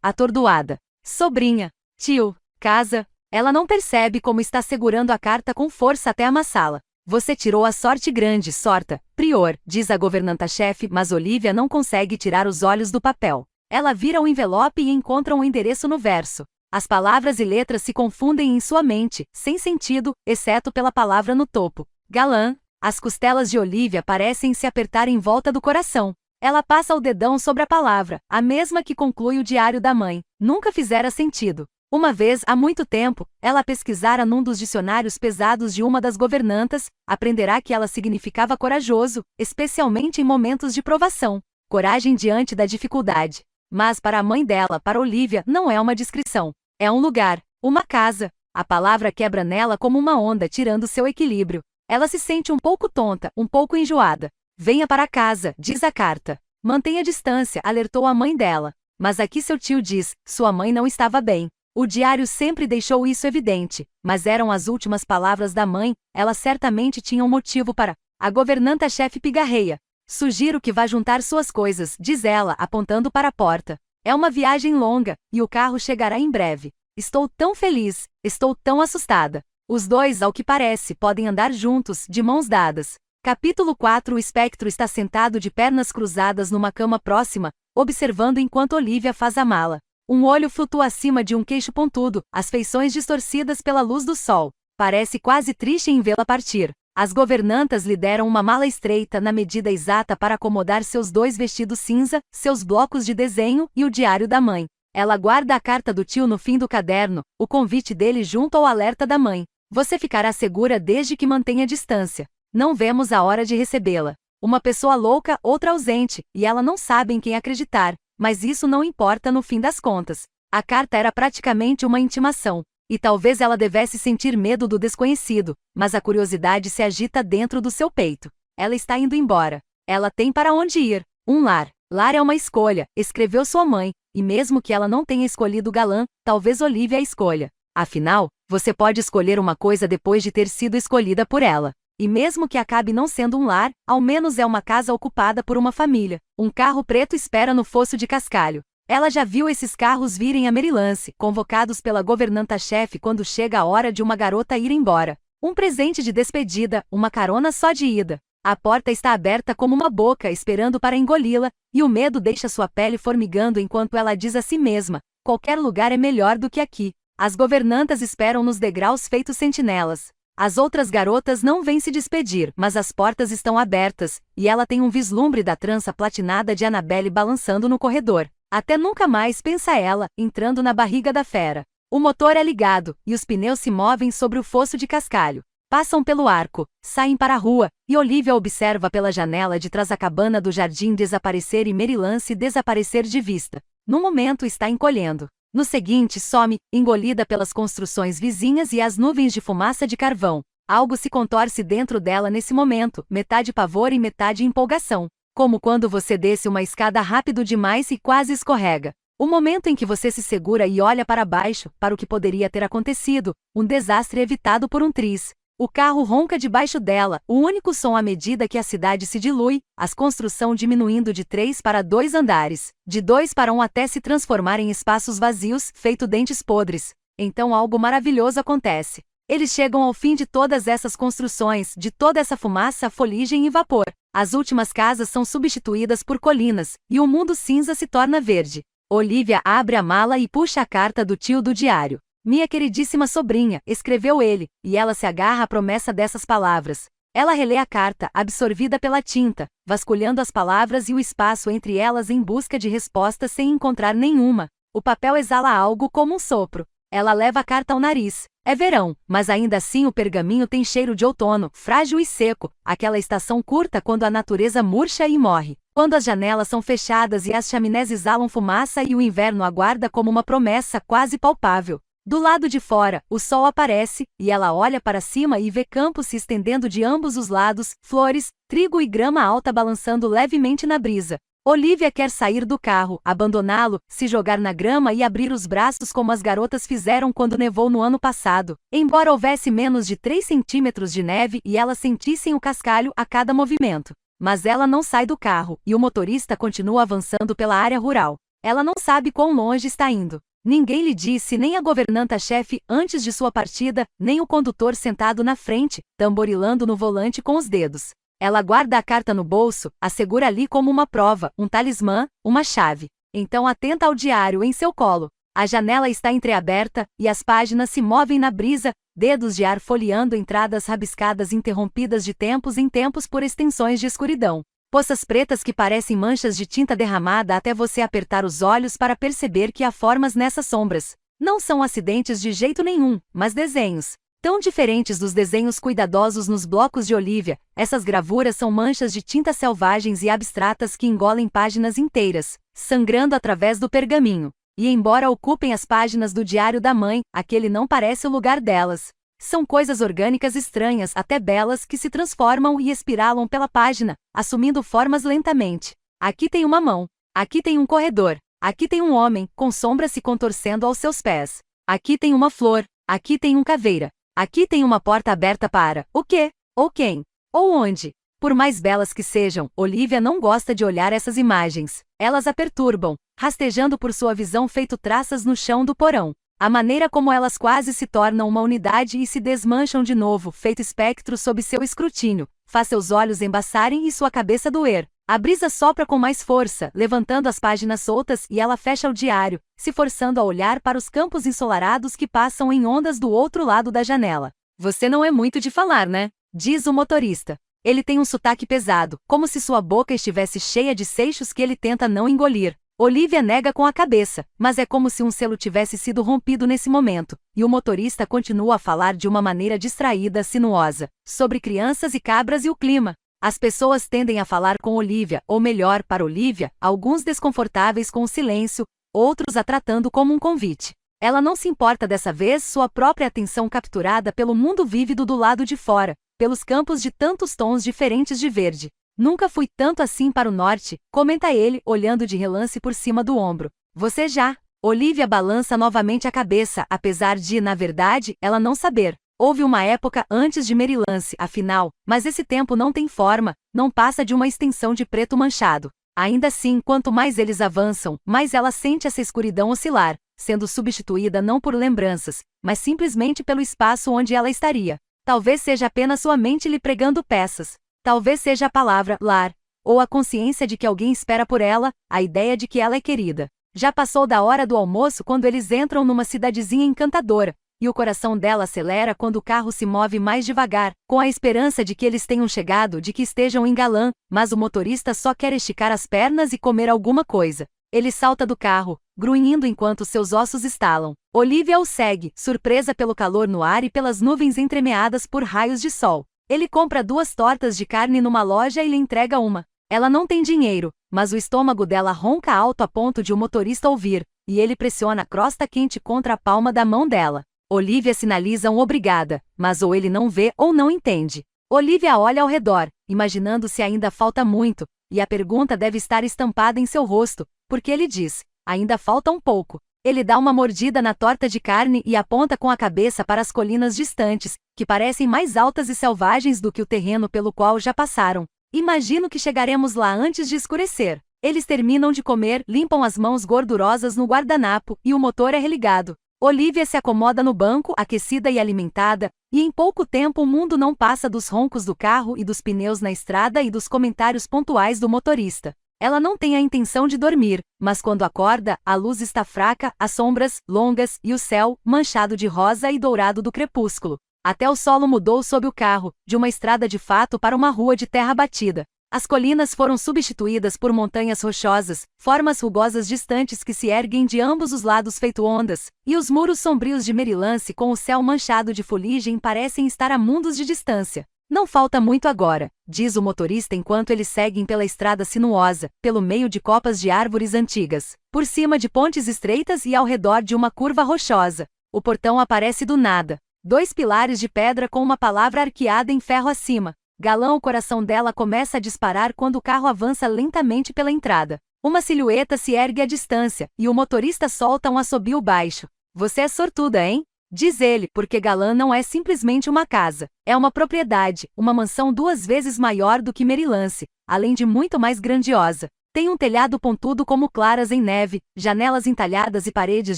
atordoada. Sobrinha. Tio. Casa. Ela não percebe como está segurando a carta com força até amassá-la. Você tirou a sorte grande, sorta, Prior, diz a governanta-chefe, mas Olivia não consegue tirar os olhos do papel. Ela vira o envelope e encontra um endereço no verso. As palavras e letras se confundem em sua mente, sem sentido, exceto pela palavra no topo. Galã. As costelas de Olivia parecem se apertar em volta do coração. Ela passa o dedão sobre a palavra, a mesma que conclui o diário da mãe. Nunca fizera sentido. Uma vez, há muito tempo, ela pesquisara num dos dicionários pesados de uma das governantas, aprenderá que ela significava corajoso, especialmente em momentos de provação. Coragem diante da dificuldade. Mas para a mãe dela, para Olivia, não é uma descrição. É um lugar, uma casa. A palavra quebra nela como uma onda, tirando seu equilíbrio. Ela se sente um pouco tonta, um pouco enjoada. Venha para casa, diz a carta. Mantenha distância, alertou a mãe dela. Mas aqui seu tio diz, sua mãe não estava bem. O diário sempre deixou isso evidente, mas eram as últimas palavras da mãe, ela certamente tinha um motivo para. A governanta-chefe pigarreia. Sugiro que vá juntar suas coisas, diz ela, apontando para a porta. É uma viagem longa, e o carro chegará em breve. Estou tão feliz, estou tão assustada. Os dois, ao que parece, podem andar juntos, de mãos dadas. Capítulo 4. O espectro está sentado de pernas cruzadas numa cama próxima, observando enquanto Olivia faz a mala. Um olho flutua acima de um queixo pontudo, as feições distorcidas pela luz do sol. Parece quase triste em vê-la partir. As governantas lhe deram uma mala estreita na medida exata para acomodar seus 2 vestidos cinza, seus blocos de desenho e o diário da mãe. Ela guarda a carta do tio no fim do caderno, o convite dele junto ao alerta da mãe. Você ficará segura desde que mantenha distância. Não vemos a hora de recebê-la. Uma pessoa louca, outra ausente, e ela não sabe em quem acreditar, mas isso não importa no fim das contas. A carta era praticamente uma intimação. E talvez ela devesse sentir medo do desconhecido, mas a curiosidade se agita dentro do seu peito. Ela está indo embora. Ela tem para onde ir. Um lar. Lar é uma escolha, escreveu sua mãe, e mesmo que ela não tenha escolhido o galã, talvez Olivia a escolha. Afinal, você pode escolher uma coisa depois de ter sido escolhida por ela. E mesmo que acabe não sendo um lar, ao menos é uma casa ocupada por uma família. Um carro preto espera no fosso de cascalho. Ela já viu esses carros virem a Merylance, convocados pela governanta-chefe quando chega a hora de uma garota ir embora. Um presente de despedida, uma carona só de ida. A porta está aberta como uma boca esperando para engoli-la, e o medo deixa sua pele formigando enquanto ela diz a si mesma, qualquer lugar é melhor do que aqui. As governantas esperam nos degraus feitos sentinelas. As outras garotas não vêm se despedir, mas as portas estão abertas, e ela tem um vislumbre da trança platinada de Annabelle balançando no corredor. Até nunca mais, pensa ela, entrando na barriga da fera. O motor é ligado, e os pneus se movem sobre o fosso de cascalho. Passam pelo arco, saem para a rua, e Olivia observa pela janela de trás a cabana do jardim desaparecer e Merylance desaparecer de vista. No momento está encolhendo. No seguinte some, engolida pelas construções vizinhas e as nuvens de fumaça de carvão. Algo se contorce dentro dela nesse momento, metade pavor e metade empolgação. Como quando você desce uma escada rápido demais e quase escorrega. O momento em que você se segura e olha para baixo, para o que poderia ter acontecido, um desastre evitado por um triz. O carro ronca debaixo dela, o único som à medida que a cidade se dilui, as construção diminuindo de 3 para 2 andares, de 2 para 1 até se transformar em espaços vazios, feito dentes podres. Então algo maravilhoso acontece. Eles chegam ao fim de todas essas construções, de toda essa fumaça, fuligem e vapor. As últimas casas são substituídas por colinas, e o mundo cinza se torna verde. Olivia abre a mala e puxa a carta do tio do diário. Minha queridíssima sobrinha, escreveu ele, e ela se agarra à promessa dessas palavras. Ela relê a carta, absorvida pela tinta, vasculhando as palavras e o espaço entre elas em busca de respostas sem encontrar nenhuma. O papel exala algo como um sopro. Ela leva a carta ao nariz. É verão, mas ainda assim o pergaminho tem cheiro de outono, frágil e seco, aquela estação curta quando a natureza murcha e morre. Quando as janelas são fechadas e as chaminés exalam fumaça e o inverno aguarda como uma promessa quase palpável. Do lado de fora, o sol aparece, e ela olha para cima e vê campos se estendendo de ambos os lados, flores, trigo e grama alta balançando levemente na brisa. Olivia quer sair do carro, abandoná-lo, se jogar na grama e abrir os braços como as garotas fizeram quando nevou no ano passado. Embora houvesse menos de 3 centímetros de neve e elas sentissem o cascalho a cada movimento. Mas ela não sai do carro, e o motorista continua avançando pela área rural. Ela não sabe quão longe está indo. Ninguém lhe disse, nem a governanta-chefe antes de sua partida, nem o condutor sentado na frente, tamborilando no volante com os dedos. Ela guarda a carta no bolso, a segura ali como uma prova, um talismã, uma chave. Então atenta ao diário em seu colo. A janela está entreaberta, e as páginas se movem na brisa, dedos de ar folheando entradas rabiscadas interrompidas de tempos em tempos por extensões de escuridão. Poças pretas que parecem manchas de tinta derramada até você apertar os olhos para perceber que há formas nessas sombras. Não são acidentes de jeito nenhum, mas desenhos. Tão diferentes dos desenhos cuidadosos nos blocos de Olivia, essas gravuras são manchas de tinta selvagens e abstratas que engolem páginas inteiras, sangrando através do pergaminho. E embora ocupem as páginas do diário da mãe, aquele não parece o lugar delas. São coisas orgânicas estranhas, até belas, que se transformam e espiralam pela página, assumindo formas lentamente. Aqui tem uma mão. Aqui tem um corredor. Aqui tem um homem, com sombras se contorcendo aos seus pés. Aqui tem uma flor. Aqui tem um caveira. Aqui tem uma porta aberta para o quê? Ou quem? Ou onde? Por mais belas que sejam, Olivia não gosta de olhar essas imagens. Elas a perturbam, rastejando por sua visão feito traças no chão do porão. A maneira como elas quase se tornam uma unidade e se desmancham de novo, feito espectro sob seu escrutínio, faz seus olhos embaçarem e sua cabeça doer. A brisa sopra com mais força, levantando as páginas soltas e ela fecha o diário, se forçando a olhar para os campos ensolarados que passam em ondas do outro lado da janela. Você não é muito de falar, né? diz o motorista. Ele tem um sotaque pesado, como se sua boca estivesse cheia de seixos que ele tenta não engolir. Olivia nega com a cabeça, mas é como se um selo tivesse sido rompido nesse momento, e o motorista continua a falar de uma maneira distraída, sinuosa, sobre crianças e cabras e o clima. As pessoas tendem a falar com Olivia, ou melhor, para Olivia, alguns desconfortáveis com o silêncio, outros a tratando como um convite. Ela não se importa dessa vez, sua própria atenção capturada pelo mundo vívido do lado de fora, pelos campos de tantos tons diferentes de verde. Nunca fui tanto assim para o norte, comenta ele, olhando de relance por cima do ombro. Você já? Olivia balança novamente a cabeça, apesar de, na verdade, ela não saber. Houve uma época antes de Merylance, afinal, mas esse tempo não tem forma, não passa de uma extensão de preto manchado. Ainda assim, quanto mais eles avançam, mais ela sente essa escuridão oscilar, sendo substituída não por lembranças, mas simplesmente pelo espaço onde ela estaria. Talvez seja apenas sua mente lhe pregando peças. Talvez seja a palavra lar, ou a consciência de que alguém espera por ela, a ideia de que ela é querida. Já passou da hora do almoço quando eles entram numa cidadezinha encantadora, e o coração dela acelera quando o carro se move mais devagar, com a esperança de que eles tenham chegado, de que estejam em Galã, mas o motorista só quer esticar as pernas e comer alguma coisa. Ele salta do carro, grunhindo enquanto seus ossos estalam. Olivia o segue, surpresa pelo calor no ar e pelas nuvens entremeadas por raios de sol. Ele compra 2 tortas de carne numa loja e lhe entrega uma. Ela não tem dinheiro, mas o estômago dela ronca alto a ponto de o motorista ouvir, e ele pressiona a crosta quente contra a palma da mão dela. Olivia sinaliza um obrigada, mas ou ele não vê ou não entende. Olivia olha ao redor, imaginando se ainda falta muito, e a pergunta deve estar estampada em seu rosto, porque ele diz, ainda falta um pouco. Ele dá uma mordida na torta de carne e aponta com a cabeça para as colinas distantes, que parecem mais altas e selvagens do que o terreno pelo qual já passaram. Imagino que chegaremos lá antes de escurecer. Eles terminam de comer, limpam as mãos gordurosas no guardanapo, e o motor é religado. Olivia se acomoda no banco, aquecida e alimentada, e em pouco tempo o mundo não passa dos roncos do carro e dos pneus na estrada e dos comentários pontuais do motorista. Ela não tem a intenção de dormir, mas quando acorda, a luz está fraca, as sombras, longas, e o céu, manchado de rosa e dourado do crepúsculo. Até o solo mudou sob o carro, de uma estrada de fato para uma rua de terra batida. As colinas foram substituídas por montanhas rochosas, formas rugosas distantes que se erguem de ambos os lados feito ondas, e os muros sombrios de Merylance com o céu manchado de fuligem parecem estar a mundos de distância. Não falta muito agora, diz o motorista enquanto eles seguem pela estrada sinuosa, pelo meio de copas de árvores antigas, por cima de pontes estreitas e ao redor de uma curva rochosa. O portão aparece do nada. 2 pilares de pedra com uma palavra arqueada em ferro acima. Galã, o coração dela começa a disparar quando o carro avança lentamente pela entrada. Uma silhueta se ergue à distância, e o motorista solta um assobio baixo. Você é sortuda, hein? Diz ele, porque Galã não é simplesmente uma casa. É uma propriedade, uma mansão 2 vezes maior do que Merylance, além de muito mais grandiosa. Tem um telhado pontudo como claras em neve, janelas entalhadas e paredes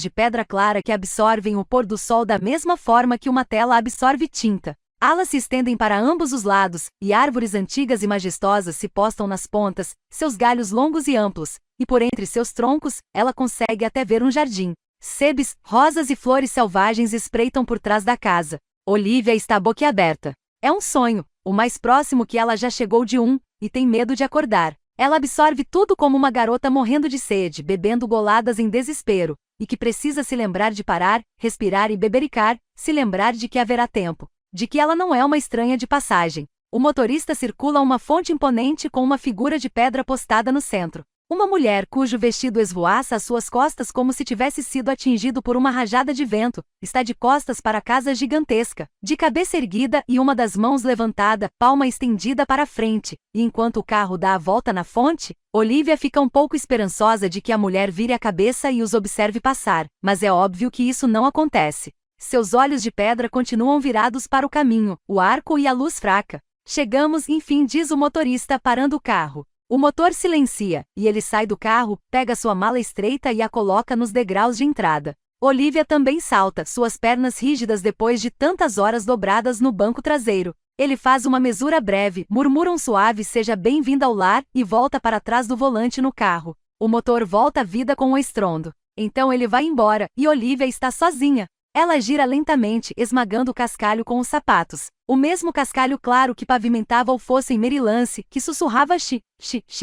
de pedra clara que absorvem o pôr do sol da mesma forma que uma tela absorve tinta. Alas se estendem para ambos os lados, e árvores antigas e majestosas se postam nas pontas, seus galhos longos e amplos, e por entre seus troncos, ela consegue até ver um jardim. Sebes, rosas e flores selvagens espreitam por trás da casa. Olivia está boquiaberta. É um sonho, o mais próximo que ela já chegou de um, e tem medo de acordar. Ela absorve tudo como uma garota morrendo de sede, bebendo goladas em desespero, e que precisa se lembrar de parar, respirar e bebericar, se lembrar de que haverá tempo. De que ela não é uma estranha de passagem. O motorista circula uma fonte imponente com uma figura de pedra postada no centro. Uma mulher cujo vestido esvoaça às suas costas como se tivesse sido atingido por uma rajada de vento, está de costas para a casa gigantesca, de cabeça erguida e uma das mãos levantada, palma estendida para a frente, e enquanto o carro dá a volta na fonte, Olivia fica um pouco esperançosa de que a mulher vire a cabeça e os observe passar, mas é óbvio que isso não acontece. Seus olhos de pedra continuam virados para o caminho, o arco e a luz fraca. Chegamos, enfim, diz o motorista parando o carro. O motor silencia, e ele sai do carro, pega sua mala estreita e a coloca nos degraus de entrada. Olivia também salta, suas pernas rígidas depois de tantas horas dobradas no banco traseiro. Ele faz uma mesura breve, murmura um suave seja bem-vinda ao lar, e volta para trás do volante no carro. O motor volta à vida com um estrondo. Então ele vai embora, e Olivia está sozinha. Ela gira lentamente, esmagando o cascalho com os sapatos. O mesmo cascalho claro que pavimentava o fosso em Merilance, que sussurrava xi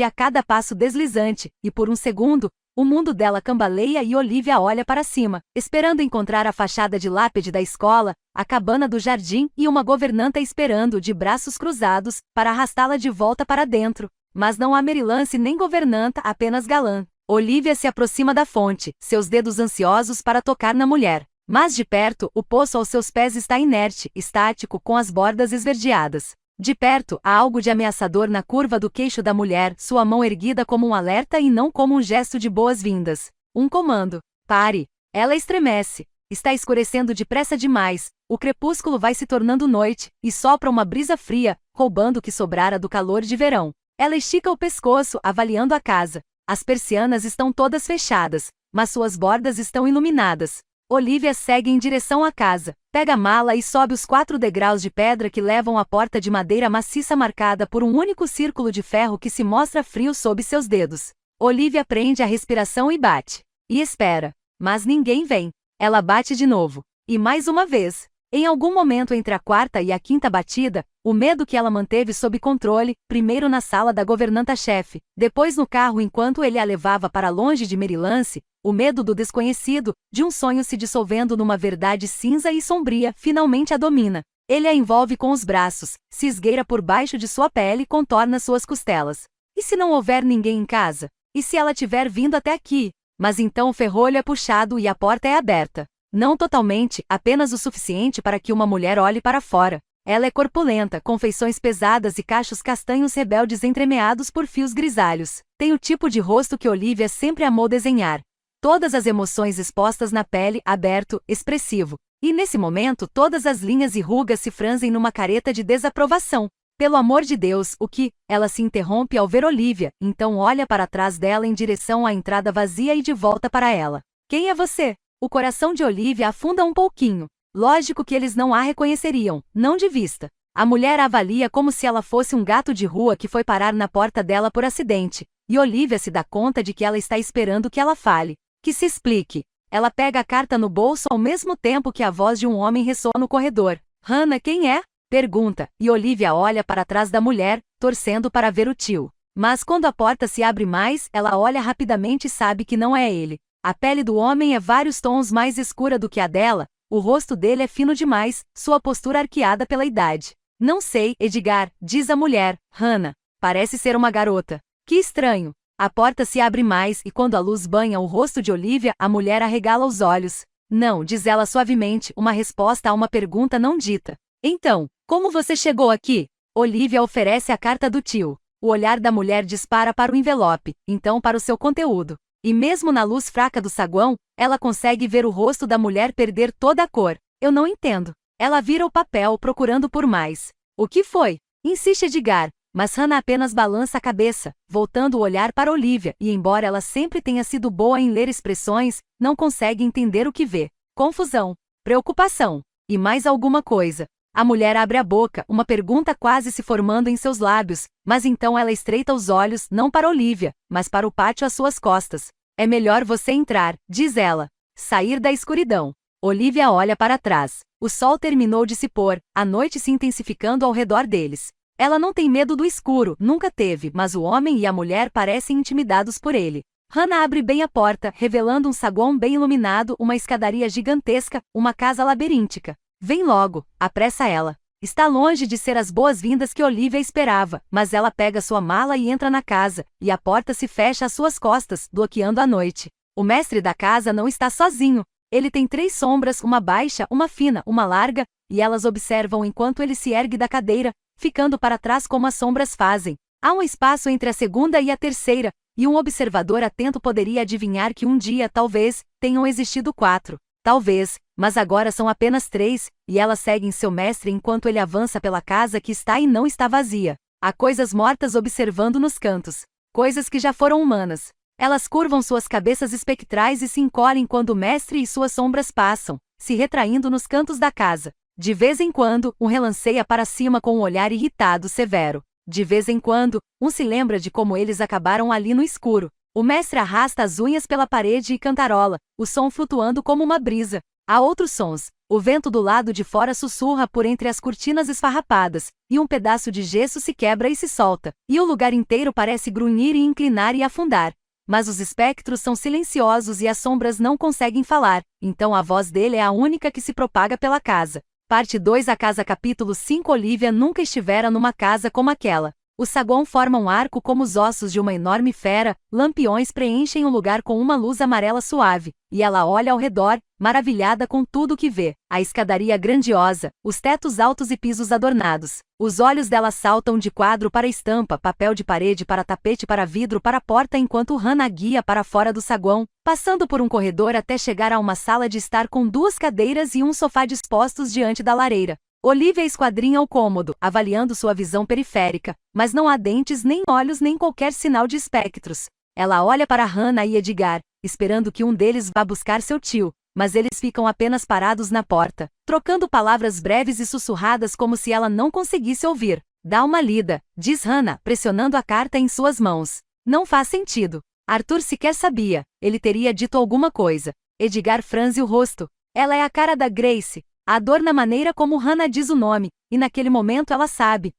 a cada passo deslizante, e por um segundo, o mundo dela cambaleia e Olivia olha para cima, esperando encontrar a fachada de lápide da escola, a cabana do jardim e uma governanta esperando de braços cruzados, para arrastá-la de volta para dentro. Mas não há Merilance nem governanta, apenas galã. Olivia se aproxima da fonte, seus dedos ansiosos para tocar na mulher. Mas de perto, o poço aos seus pés está inerte, estático, com as bordas esverdeadas. De perto, há algo de ameaçador na curva do queixo da mulher, sua mão erguida como um alerta e não como um gesto de boas-vindas. Um comando. Pare. Ela estremece. Está escurecendo depressa demais, o crepúsculo vai se tornando noite, e sopra uma brisa fria, roubando o que sobrara do calor de verão. Ela estica o pescoço, avaliando a casa. As persianas estão todas fechadas, mas suas bordas estão iluminadas. Olivia segue em direção à casa, pega a mala e sobe os 4 degraus de pedra que levam à porta de madeira maciça marcada por um único círculo de ferro que se mostra frio sob seus dedos. Olivia prende a respiração e bate. E espera. Mas ninguém vem. Ela bate de novo. E mais uma vez. Em algum momento entre a 4ª e a 5ª batida, o medo que ela manteve sob controle, primeiro na sala da governanta-chefe, depois no carro enquanto ele a levava para longe de Merilance, o medo do desconhecido, de um sonho se dissolvendo numa verdade cinza e sombria, finalmente a domina. Ele a envolve com os braços, se esgueira por baixo de sua pele e contorna suas costelas. E se não houver ninguém em casa? E se ela tiver vindo até aqui? Mas então o ferrolho é puxado e a porta é aberta. Não totalmente, apenas o suficiente para que uma mulher olhe para fora. Ela é corpulenta, com feições pesadas e cachos castanhos rebeldes entremeados por fios grisalhos. Tem o tipo de rosto que Olivia sempre amou desenhar. Todas as emoções expostas na pele, aberto, expressivo. E nesse momento todas as linhas e rugas se franzem numa careta de desaprovação. Pelo amor de Deus, o que? Ela se interrompe ao ver Olivia, então olha para trás dela em direção à entrada vazia e de volta para ela. Quem é você? O coração de Olivia afunda um pouquinho. Lógico que eles não a reconheceriam, não de vista. A mulher a avalia como se ela fosse um gato de rua que foi parar na porta dela por acidente. E Olivia se dá conta de que ela está esperando que ela fale. Que se explique. Ela pega a carta no bolso ao mesmo tempo que a voz de um homem ressoa no corredor. Hannah, quem é? Pergunta, e Olivia olha para trás da mulher, torcendo para ver o tio. Mas quando a porta se abre mais, ela olha rapidamente e sabe que não é ele. A pele do homem é vários tons mais escura do que a dela, o rosto dele é fino demais, sua postura arqueada pela idade. Não sei, Edgar, diz a mulher. Hannah. Parece ser uma garota. Que estranho. A porta se abre mais e quando a luz banha o rosto de Olivia, a mulher arregala os olhos. Não, diz ela suavemente, uma resposta a uma pergunta não dita. Então, como você chegou aqui? Olivia oferece a carta do tio. O olhar da mulher dispara para o envelope, então para o seu conteúdo. E mesmo na luz fraca do saguão, ela consegue ver o rosto da mulher perder toda a cor. Eu não entendo. Ela vira o papel procurando por mais. O que foi? Insiste Edgar, mas Hannah apenas balança a cabeça, voltando o olhar para Olivia, e embora ela sempre tenha sido boa em ler expressões, não consegue entender o que vê. Confusão, preocupação, e mais alguma coisa. A mulher abre a boca, uma pergunta quase se formando em seus lábios, mas então ela estreita os olhos, não para Olivia, mas para o pátio às suas costas. É melhor você entrar, diz ela. Sair da escuridão. Olivia olha para trás. O sol terminou de se pôr, a noite se intensificando ao redor deles. Ela não tem medo do escuro, nunca teve, mas o homem e a mulher parecem intimidados por ele. Hannah abre bem a porta, revelando um saguão bem iluminado, uma escadaria gigantesca, uma casa labiríntica. Vem logo, apressa ela. Está longe de ser as boas-vindas que Olivia esperava, mas ela pega sua mala e entra na casa, e a porta se fecha às suas costas, bloqueando a noite. O mestre da casa não está sozinho. Ele tem 3 sombras, uma baixa, uma fina, uma larga, e elas observam enquanto ele se ergue da cadeira, ficando para trás como as sombras fazem. Há um espaço entre a segunda e a terceira, e um observador atento poderia adivinhar que um dia, talvez, tenham existido 4. Talvez, mas agora são apenas 3, e elas seguem seu mestre enquanto ele avança pela casa que está e não está vazia. Há coisas mortas observando nos cantos. Coisas que já foram humanas. Elas curvam suas cabeças espectrais e se encolhem quando o mestre e suas sombras passam, se retraindo nos cantos da casa. De vez em quando, um relanceia para cima com um olhar irritado severo. De vez em quando, um se lembra de como eles acabaram ali no escuro. O mestre arrasta as unhas pela parede e cantarola, o som flutuando como uma brisa. Há outros sons. O vento do lado de fora sussurra por entre as cortinas esfarrapadas, e um pedaço de gesso se quebra e se solta, e o lugar inteiro parece grunhir e inclinar e afundar. Mas os espectros são silenciosos e as sombras não conseguem falar, então a voz dele é a única que se propaga pela casa. Parte 2. A casa. Capítulo 5. Olivia nunca estivera numa casa como aquela. O saguão forma um arco como os ossos de uma enorme fera, lampiões preenchem o lugar com uma luz amarela suave, e ela olha ao redor, maravilhada com tudo o que vê. A escadaria grandiosa, os tetos altos e pisos adornados. Os olhos dela saltam de quadro para estampa, papel de parede para tapete para vidro para porta enquanto Hannah guia para fora do saguão, passando por um corredor até chegar a uma sala de estar com 2 cadeiras e um sofá dispostos diante da lareira. Olivia esquadrinha o cômodo, avaliando sua visão periférica, mas não há dentes nem olhos nem qualquer sinal de espectros. Ela olha para Hannah e Edgar, esperando que um deles vá buscar seu tio, mas eles ficam apenas parados na porta, trocando palavras breves e sussurradas como se ela não conseguisse ouvir. Dá uma lida, diz Hannah, pressionando a carta em suas mãos. Não faz sentido. Arthur sequer sabia, ele teria dito alguma coisa. Edgar franze o rosto. Ela é a cara da Grace. A dor na maneira como Hannah diz o nome, e naquele momento ela sabe,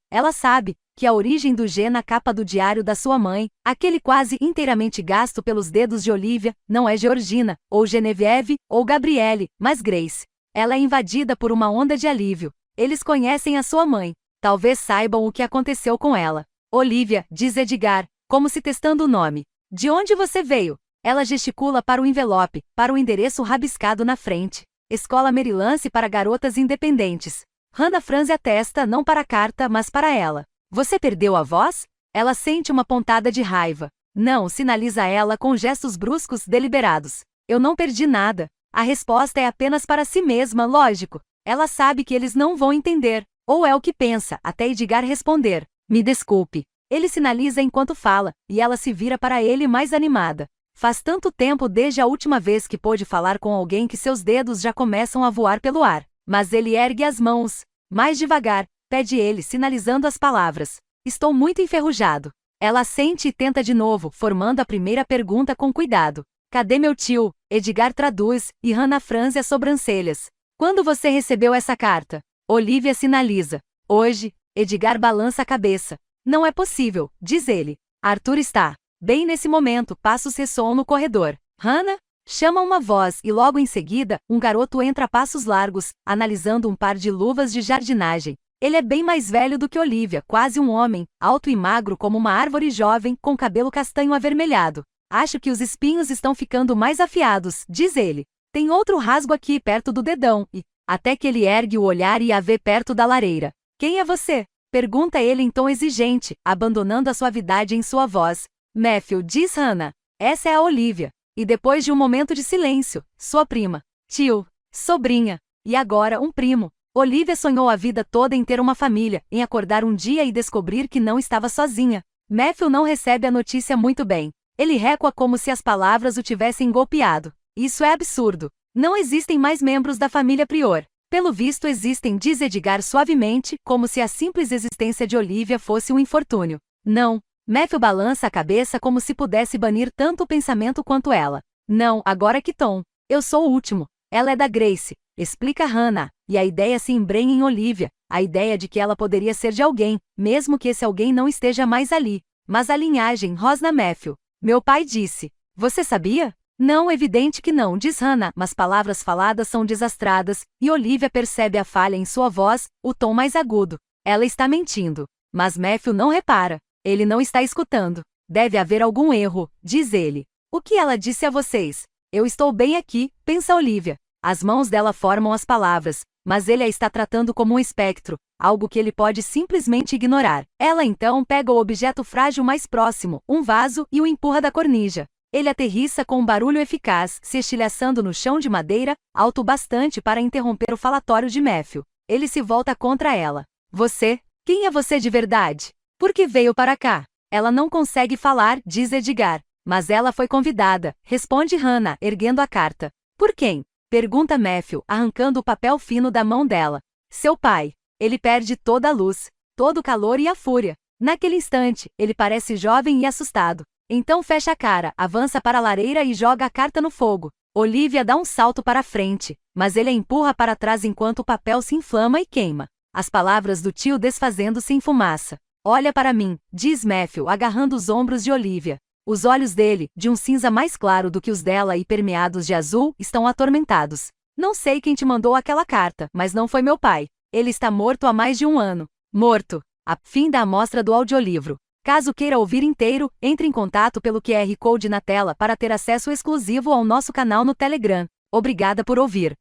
que a origem do G na capa do diário da sua mãe, aquele quase inteiramente gasto pelos dedos de Olivia, não é Georgina, ou Genevieve, ou Gabrielle, mas Grace. Ela é invadida por uma onda de alívio. Eles conhecem a sua mãe. Talvez saibam o que aconteceu com ela. Olivia, diz Edgar, como se testando o nome. De onde você veio? Ela gesticula para o envelope, para o endereço rabiscado na frente. Escola Merylance para garotas independentes. Hannah franze a testa não para a carta, mas para ela. Você perdeu a voz? Ela sente uma pontada de raiva. Não, sinaliza ela com gestos bruscos deliberados. Eu não perdi nada. A resposta é apenas para si mesma, lógico. Ela sabe que eles não vão entender. Ou é o que pensa, até Edgar responder. Me desculpe. Ele sinaliza enquanto fala, e ela se vira para ele mais animada. Faz tanto tempo desde a última vez que pôde falar com alguém que seus dedos já começam a voar pelo ar. Mas ele ergue as mãos. Mais devagar, pede ele, sinalizando as palavras. Estou muito enferrujado. Ela assente e tenta de novo, formando a primeira pergunta com cuidado. Cadê meu tio? Edgar traduz, e Hannah franze as sobrancelhas. Quando você recebeu essa carta? Olivia sinaliza. Hoje. Edgar balança a cabeça. Não é possível, diz ele. Arthur está. Bem nesse momento, passos ressoam no corredor. Hannah? Chama uma voz e logo em seguida, um garoto entra a passos largos, analisando um par de luvas de jardinagem. Ele é bem mais velho do que Olivia, quase um homem, alto e magro como uma árvore jovem, com cabelo castanho avermelhado. Acho que os espinhos estão ficando mais afiados, diz ele. Tem outro rasgo aqui perto do dedão, e, até que ele ergue o olhar e a vê perto da lareira. Quem é você? Pergunta ele em tom exigente, abandonando a suavidade em sua voz. Matthew, diz Hannah. Essa é a Olivia. E depois de um momento de silêncio, sua prima. Tio. Sobrinha. E agora um primo. Olivia sonhou a vida toda em ter uma família, em acordar um dia e descobrir que não estava sozinha. Matthew não recebe a notícia muito bem. Ele recua como se as palavras o tivessem golpeado. Isso é absurdo. Não existem mais membros da família Prior. Pelo visto existem, diz Edgar suavemente, como se a simples existência de Olivia fosse um infortúnio. Não. Matthew balança a cabeça como se pudesse banir tanto o pensamento quanto ela. Não, agora que tom. Eu sou o último. Ela é da Grace, explica Hannah, e a ideia se embrenha em Olivia, a ideia de que ela poderia ser de alguém, mesmo que esse alguém não esteja mais ali. Mas a linhagem rosna Matthew. Meu pai disse. Você sabia? Não, evidente que não, diz Hannah, mas palavras faladas são desastradas, e Olivia percebe a falha em sua voz, o tom mais agudo. Ela está mentindo. Mas Matthew não repara. Ele não está escutando. Deve haver algum erro, diz ele. O que ela disse a vocês? Eu estou bem aqui, pensa Olivia. As mãos dela formam as palavras, mas ele a está tratando como um espectro, algo que ele pode simplesmente ignorar. Ela então pega o objeto frágil mais próximo, um vaso, e o empurra da cornija. Ele aterrissa com um barulho eficaz, se estilhaçando no chão de madeira, alto bastante para interromper o falatório de Matthew. Ele se volta contra ela. Você? Quem é você de verdade? Por que veio para cá? Ela não consegue falar, diz Edgar. Mas ela foi convidada, responde Hannah, erguendo a carta. Por quem? Pergunta Matthew, arrancando o papel fino da mão dela. Seu pai. Ele perde toda a luz, todo o calor e a fúria. Naquele instante, ele parece jovem e assustado. Então fecha a cara, avança para a lareira e joga a carta no fogo. Olivia dá um salto para frente, mas ele a empurra para trás enquanto o papel se inflama e queima. As palavras do tio desfazendo-se em fumaça. Olha para mim, diz Matthew agarrando os ombros de Olivia. Os olhos dele, de um cinza mais claro do que os dela e permeados de azul, estão atormentados. Não sei quem te mandou aquela carta, mas não foi meu pai. Ele está morto há mais de 1 ano. Morto. Fim da amostra do audiolivro. Caso queira ouvir inteiro, entre em contato pelo QR Code na tela para ter acesso exclusivo ao nosso canal no Telegram. Obrigada por ouvir.